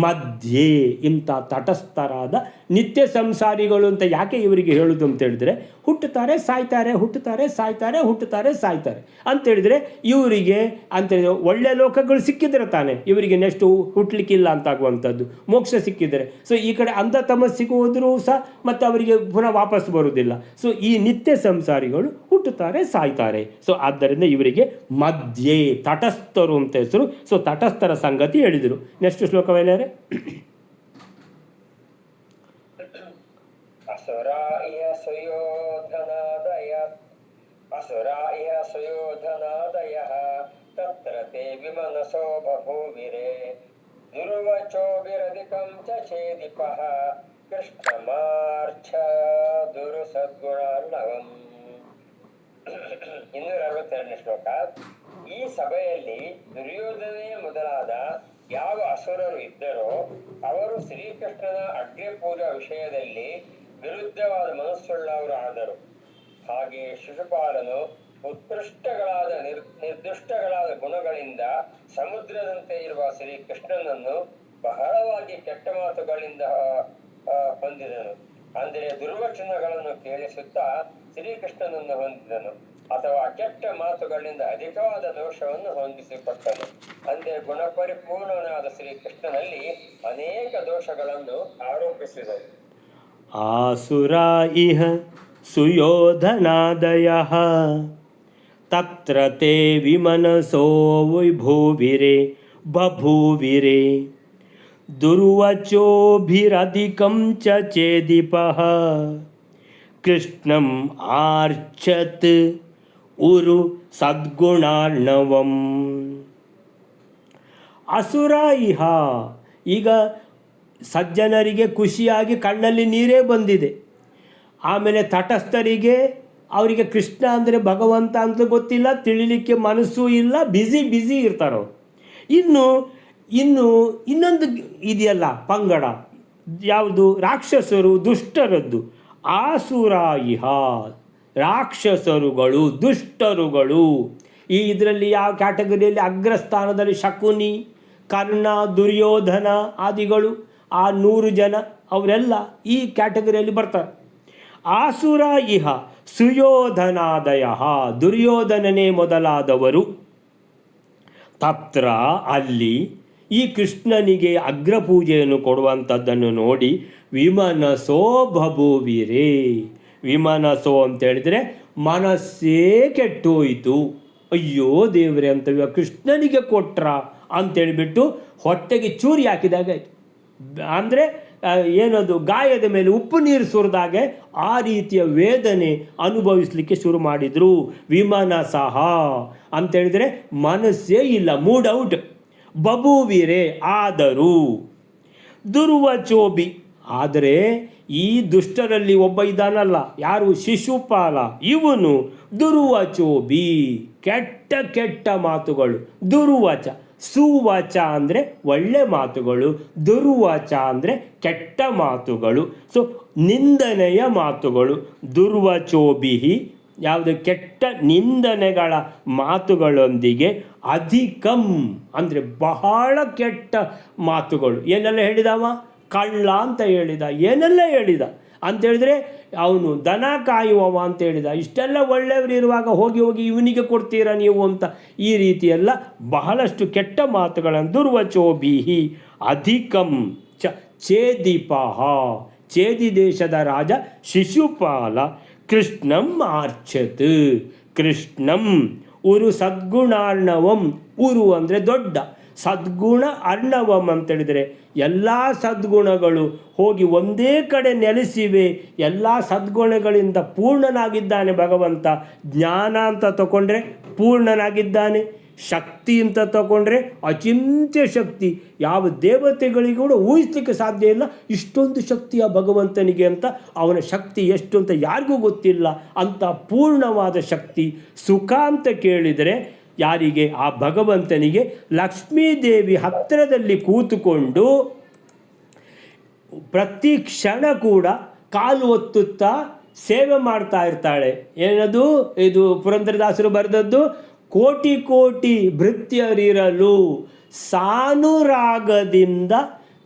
ಮಧ್ಯೆ. ಇಂಥ ತಟಸ್ಥರಾದ ನಿತ್ಯ ಸಂಸಾರಿಗಳು ಅಂತ ಯಾಕೆ ಇವರಿಗೆ ಹೇಳೋದು ಅಂತ ಹೇಳಿದ್ರೆ, ಹುಟ್ಟುತ್ತಾರೆ ಸಾಯ್ತಾರೆ, ಹುಟ್ಟುತ್ತಾರೆ ಸಾಯ್ತಾರೆ, ಹುಟ್ಟುತ್ತಾರೆ ಸಾಯ್ತಾರೆ ಅಂತೇಳಿದರೆ ಇವರಿಗೆ ಅಂತೇಳಿದ್ರೆ ಒಳ್ಳೆಯ ಲೋಕಗಳು ಸಿಕ್ಕಿದ್ರೆ ತಾನೆ ಇವರಿಗೆ ನೆಕ್ಸ್ಟು ಹುಟ್ಟಲಿಕ್ಕಿಲ್ಲ ಅಂತಾಗುವಂಥದ್ದು, ಮೋಕ್ಷ ಸಿಕ್ಕಿದರೆ. ಸೊ ಈ ಕಡೆ ಅಂಧತಮಸ್ಸಿಗೆ ಹೋದರೂ ಸಹ ಮತ್ತು ಅವರಿಗೆ ಪುನಃ ವಾಪಸ್ ಬರುವುದಿಲ್ಲ. ಸೊ ಈ ನಿತ್ಯ ಸಂಸಾರಿಗಳು ಹುಟ್ಟುತ್ತಾರೆ ಸಾಯ್ತಾರೆ. ಸೊ ಆದ್ದರಿಂದ ಇವರಿಗೆ ಮಧ್ಯೆ ತಟಸ್ಥರು ಅಂತ ಹೆಸರು. ಸೊ ತಟಸ್ಥರ ಸಂಗತಿ ಹೇಳಿದರು. ನೆಕ್ಸ್ಟ್ ಶ್ಲೋಕವೇನಾರೆ असुरा इह सुयोधनादयः तत्र ते विमनसो बभूविरे दुर्वचोभिरधिकं च चेदिपः कृष्णमार्च दुरुसद्गुणार्णवम्. 262ನೇ ಶ್ಲೋಕ. ಈ ಸಭೆಯಲ್ಲಿ ದುರ್ಯೋಧನೆ ಮೊದಲಾದ ಯಾವ ಅಸುರರು ಇದ್ದರೋ ಅವರು ಶ್ರೀಕೃಷ್ಣನ ಅಗ್ನಿಪೂಜಾ ವಿಷಯದಲ್ಲಿ ವಿರುದ್ಧವಾದ ಮನಸ್ಸುಳ್ಳವರು ಆದರು. ಹಾಗೆ ಶಿಶುಪಾಲನು ಉತ್ಕೃಷ್ಟಗಳಾದ ನಿರ್ದುಷ್ಟಗಳಾದ ಗುಣಗಳಿಂದ ಸಮುದ್ರದಂತೆ ಇರುವ ಶ್ರೀಕೃಷ್ಣನನ್ನು ಬಹಳವಾಗಿ ಕೆಟ್ಟ ಮಾತುಗಳಿಂದ ಹೊಂದಿದನು. ಅಂದರೆ ದುರ್ವಚನಗಳನ್ನು ಕೇಳಿಸುತ್ತಾ ಶ್ರೀಕೃಷ್ಣನನ್ನು ಹೊಂದಿದನು, ಅಥವಾ ಕೆಟ್ಟ ಮಾತುಗಳಿಂದ ಅಧಿಕವಾದ ದೋಷವನ್ನು ಹೊಂದಿಸಿಕೊಟ್ಟನು. ಅಂದರೆ ಗುಣಪರಿಪೂರ್ಣನಾದ ಶ್ರೀಕೃಷ್ಣನಲ್ಲಿ ಅನೇಕ ದೋಷಗಳನ್ನು ಆರೋಪಿಸಿದನು. ಆಸುರ ಇಹ ಸುಯೋಧನಾದಯಃ ತತ್ರ ತೇ ವಿಮನಸೋ ವಿಭೂವಿರೆ ಬಭೂವಿರೆ ದುರ್ವಚೋಭಿರಧಿಕಂ ಚ ಚೇದಿಪಃ ಕೃಷ್ಣಂ ಆರ್ಚತ್ ಉರು ಸದ್ಗುಣಾರ್ಣವಂ. ಅಸುರ ಇಹ, ಈಗ ಸಜ್ಜನರಿಗೆ ಖುಷಿಯಾಗಿ ಕಣ್ಣಲ್ಲಿ ನೀರೇ ಬಂದಿದೆ. ಆಮೇಲೆ ತಟಸ್ಥರಿಗೆ ಅವರಿಗೆ ಕೃಷ್ಣ ಅಂದರೆ ಭಗವಂತ ಅಂತ ಗೊತ್ತಿಲ್ಲ, ತಿಳಿಲಿಕ್ಕೆ ಮನಸ್ಸೂ ಇಲ್ಲ, ಬ್ಯುಸಿ ಇರ್ತಾರೋ. ಇನ್ನೊಂದು ಇದೆಯಲ್ಲ ಪಂಗಡ, ಯಾವುದು? ರಾಕ್ಷಸರು, ದುಷ್ಟರದ್ದು. ಆಸುರ ಇಹ, ರಾಕ್ಷಸರುಗಳು, ದುಷ್ಟರುಗಳು. ಇದರಲ್ಲಿ ಯಾವ ಕ್ಯಾಟಗರಿಯಲ್ಲಿ? ಅಗ್ರಸ್ಥಾನದಲ್ಲಿ ಶಕುನಿ, ಕರ್ಣ, ದುರ್ಯೋಧನ ಆದಿಗಳು, ಆ 100 ಜನ ಅವರೆಲ್ಲ ಈ ಕ್ಯಾಟಗರಿಯಲ್ಲಿ ಬರ್ತಾರೆ. ಆಸುರ ಇಹ ಸುಯೋಧನಾದಯ, ದುರ್ಯೋಧನನೇ ಮೊದಲಾದವರು. ತತ್ರ, ಅಲ್ಲಿ ಈ ಕೃಷ್ಣನಿಗೆ ಅಗ್ರಪೂಜೆಯನ್ನು ಕೊಡುವಂಥದ್ದನ್ನು ನೋಡಿ ವಿಮನಸೋ ಬಭೂವಿರೆ. ವಿಮನಸೋ ಅಂತೇಳಿದರೆ ಮನಸ್ಸೇ ಕೆಟ್ಟೋಯಿತು. ಅಯ್ಯೋ ದೇವರೇ ಅಂತೇಳಿ ಕೃಷ್ಣನಿಗೆ ಕೊಟ್ರ ಅಂತೇಳಿಬಿಟ್ಟು ಹೊಟ್ಟೆಗೆ ಚೂರಿ ಹಾಕಿದಾಗ ಆಯಿತು. ಅಂದರೆ ಏನದು, ಗಾಯದ ಮೇಲೆ ಉಪ್ಪು ನೀರು ಸುರಿದಾಗೆ ಆ ರೀತಿಯ ವೇದನೆ ಅನುಭವಿಸಲಿಕ್ಕೆ ಶುರು ಮಾಡಿದರು. ವಿಮನಸಃ ಅಂತೇಳಿದರೆ ಮನಸ್ಸೇ ಇಲ್ಲ, ಮೂಡ್ ಔಟ್. ಬಭೂವಿರೆ, ಆದರೂ. ದುರ್ವಚೋಬಿ, ಆದರೆ ಈ ದುಷ್ಟರಲ್ಲಿ ಒಬ್ಬ ಇದ್ದಾನಲ್ಲ, ಯಾರು? ಶಿಶುಪಾಲ. ಇವನು ದುರ್ವಚೋಬಿ, ಕೆಟ್ಟ ಮಾತುಗಳು. ದುರ್ವಚ, ಸುವಚ ಅಂದರೆ ಒಳ್ಳೆ ಮಾತುಗಳು, ದುರ್ವಚ ಅಂದರೆ ಕೆಟ್ಟ ಮಾತುಗಳು. ಸೊ ನಿಂದನೆಯ ಮಾತುಗಳು. ದುರ್ವಚೋಭಿಹಿ, ಯಾವುದು? ಕೆಟ್ಟ ನಿಂದನೆಗಳ ಮಾತುಗಳೊಂದಿಗೆ ಅಧಿಕಂ ಅಂದರೆ ಬಹಳ ಕೆಟ್ಟ ಮಾತುಗಳು. ಏನೆಲ್ಲ ಹೇಳಿದವ? ಕಳ್ಳ ಅಂತ ಹೇಳಿದ, ಏನೆಲ್ಲ ಹೇಳಿದ ಅಂತೇಳಿದರೆ ಅವನು ದನ ಕಾಯುವವ ಅಂತ ಹೇಳಿದ. ಇಷ್ಟೆಲ್ಲ ಒಳ್ಳೆಯವರು ಇರುವಾಗ ಹೋಗಿ ಇವನಿಗೆ ಕೊಡ್ತೀರಾ ನೀವು ಅಂತ, ಈ ರೀತಿಯೆಲ್ಲ ಬಹಳಷ್ಟು ಕೆಟ್ಟ ಮಾತುಗಳನ್ನು. ದುರ್ವಚೋಭಿಹಿ ಅಧಿಕಂ ಚ ಚೇದಿಪಃ, ಚೇದಿ ದೇಶದ ರಾಜ ಶಿಶುಪಾಲ ಕೃಷ್ಣಂ ಆರ್ಚತ್, ಕೃಷ್ಣಂ ಉರು ಸದ್ಗುಣಾರ್ಣವಂ. ಉರು ಅಂದರೆ ದೊಡ್ಡ, ಸದ್ಗುಣ ಅರ್ಣವಂ ಅಂತೇಳಿದರೆ ಎಲ್ಲ ಸದ್ಗುಣಗಳು ಹೋಗಿ ಒಂದೇ ಕಡೆ ನೆಲೆಸಿವೆ. ಎಲ್ಲ ಸದ್ಗುಣಗಳಿಂದ ಪೂರ್ಣನಾಗಿದ್ದಾನೆ ಭಗವಂತ. ಜ್ಞಾನ ಅಂತ ತಗೊಂಡ್ರೆ ಪೂರ್ಣನಾಗಿದ್ದಾನೆ, ಶಕ್ತಿ ಅಂತ ತಗೊಂಡ್ರೆ ಅಚಿಂತ್ಯ ಶಕ್ತಿ. ಯಾವ ದೇವತೆಗಳಿಗೂ ಕೂಡ ಊಹಿಸ್ಲಿಕ್ಕೆ ಸಾಧ್ಯ ಇಲ್ಲ ಇಷ್ಟೊಂದು ಶಕ್ತಿಯ ಭಗವಂತನಿಗೆ ಅಂತ. ಅವನ ಶಕ್ತಿ ಎಷ್ಟು ಅಂತ ಯಾರಿಗೂ ಗೊತ್ತಿಲ್ಲ, ಅಂತ ಪೂರ್ಣವಾದ ಶಕ್ತಿ. ಸುಖ ಅಂತ ಕೇಳಿದರೆ ಯಾರಿಗೆ? ಆ ಭಗವಂತನಿಗೆ. ಲಕ್ಷ್ಮೀದೇವಿ ಹತ್ತಿರದಲ್ಲಿ ಕೂತುಕೊಂಡು ಪ್ರತಿ ಕ್ಷಣ ಕೂಡ ಕಾಲು ಒತ್ತುತ್ತಾ ಸೇವೆ ಮಾಡ್ತಾ ಇರ್ತಾಳೆ. ಏನದು? ಇದು ಪುರಂದರದಾಸರು ಬರೆದದ್ದು. ಕೋಟಿ ಕೋಟಿ ಭೃತ್ಯರಿರಲು ಸಾನುರಾಗದಿಂದ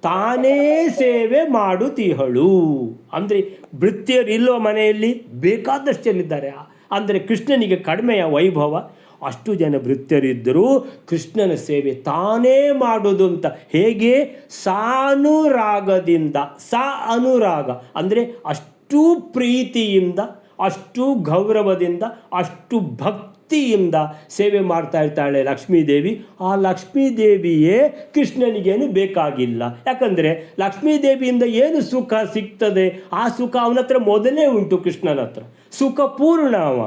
ತಾನೇ ಸೇವೆ ಮಾಡುತ್ತೀಹಳು. ಅಂದರೆ ಭೃತ್ಯರಿಲ್ಲೋ ಮನೆಯಲ್ಲಿ? ಬೇಕಾದಷ್ಟಲ್ಲಿದ್ದಾರೆ. ಅಂದರೆ ಕೃಷ್ಣನಿಗೆ ಕಡಿಮೆಯ ವೈಭವ? ಅಷ್ಟು ಜನ ಭೃತ್ಯರಿದ್ದರೂ ಕೃಷ್ಣನ ಸೇವೆ ತಾನೇ ಮಾಡೋದು ಅಂತ. ಹೇಗೆ? ಸಾನುರಾಗದಿಂದ. ಅನುರಾಗ ಅಂದರೆ ಅಷ್ಟು ಪ್ರೀತಿಯಿಂದ, ಅಷ್ಟು ಗೌರವದಿಂದ, ಅಷ್ಟು ಭಕ್ತಿಯಿಂದ ಸೇವೆ ಮಾಡ್ತಾ ಇರ್ತಾಳೆ ಲಕ್ಷ್ಮೀದೇವಿ. ಆ ಲಕ್ಷ್ಮೀದೇವಿಯೇ ಕೃಷ್ಣನಿಗೇನು ಬೇಕಾಗಿಲ್ಲ. ಯಾಕಂದರೆ ಲಕ್ಷ್ಮೀದೇವಿಯಿಂದ ಏನು ಸುಖ ಸಿಗ್ತದೆ? ಆ ಸುಖ ಅವನ ಹತ್ರ ಮೊದಲೇ ಉಂಟು. ಕೃಷ್ಣನ ಹತ್ರ ಸುಖ ಪೂರ್ಣ ಅವ.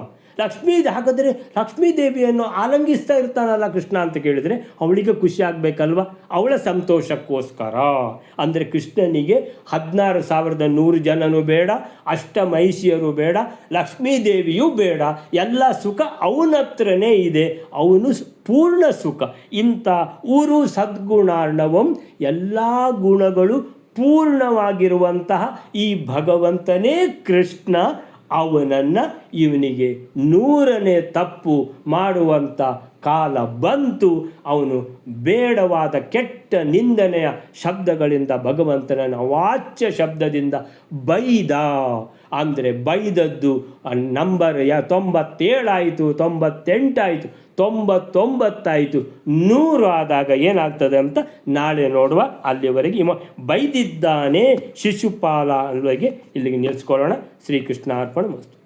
ಹಾಗಾದರೆ ಲಕ್ಷ್ಮೀದೇವಿಯನ್ನು ಆಲಂಗಿಸ್ತಾ ಇರ್ತಾನಲ್ಲ ಕೃಷ್ಣ ಅಂತ ಕೇಳಿದರೆ ಅವಳಿಗೆ ಖುಷಿ ಆಗಬೇಕಲ್ವ, ಅವಳ ಸಂತೋಷಕ್ಕೋಸ್ಕರ. ಅಂದರೆ ಕೃಷ್ಣನಿಗೆ 16,100 ಜನನೂ ಬೇಡ, ಅಷ್ಟಮೈಷಿಯರು ಬೇಡ, ಲಕ್ಷ್ಮೀದೇವಿಯೂ ಬೇಡ. ಎಲ್ಲ ಸುಖ ಅವನ ಹತ್ರನೇ ಇದೆ. ಅವನು ಪೂರ್ಣ ಸುಖ. ಇಂಥ ಊರು ಸದ್ಗುಣಾರ್ಣವಂ, ಎಲ್ಲ ಗುಣಗಳು ಪೂರ್ಣವಾಗಿರುವಂತಹ ಈ ಭಗವಂತನೇ ಕೃಷ್ಣ. ಅವನನ್ನು ಇವನಿಗೆ 100ನೇ ತಪ್ಪು ಮಾಡುವಂಥ ಕಾಲ ಬಂತು. ಅವನು ಬೇಡವಾದ ಕೆಟ್ಟ ನಿಂದನೆಯ ಶಬ್ದಗಳಿಂದ ಭಗವಂತನನ್ನು ಅವಾಚ್ಯ ಶಬ್ದದಿಂದ ಬೈದ. ಅಂದರೆ ಬೈದದ್ದು ನಂಬರ್ 97 ಆಯಿತು, 98 ಆಯಿತು, 99 ಆಯಿತು, 100 ಆದಾಗ ಏನಾಗ್ತದೆ ಅಂತ ನಾಳೆ ನೋಡುವ. ಅಲ್ಲಿವರೆಗೆ ಬೈದಿದ್ದಾನೆ ಶಿಶುಪಾಲ ಅನ್ನುವರೆಗೆ ಇಲ್ಲಿಗೆ ನಿಲ್ಲಿಸ್ಕೊಳ್ಳೋಣ. ಶ್ರೀಕೃಷ್ಣ ಅರ್ಪಣ ಮಸ್ತು.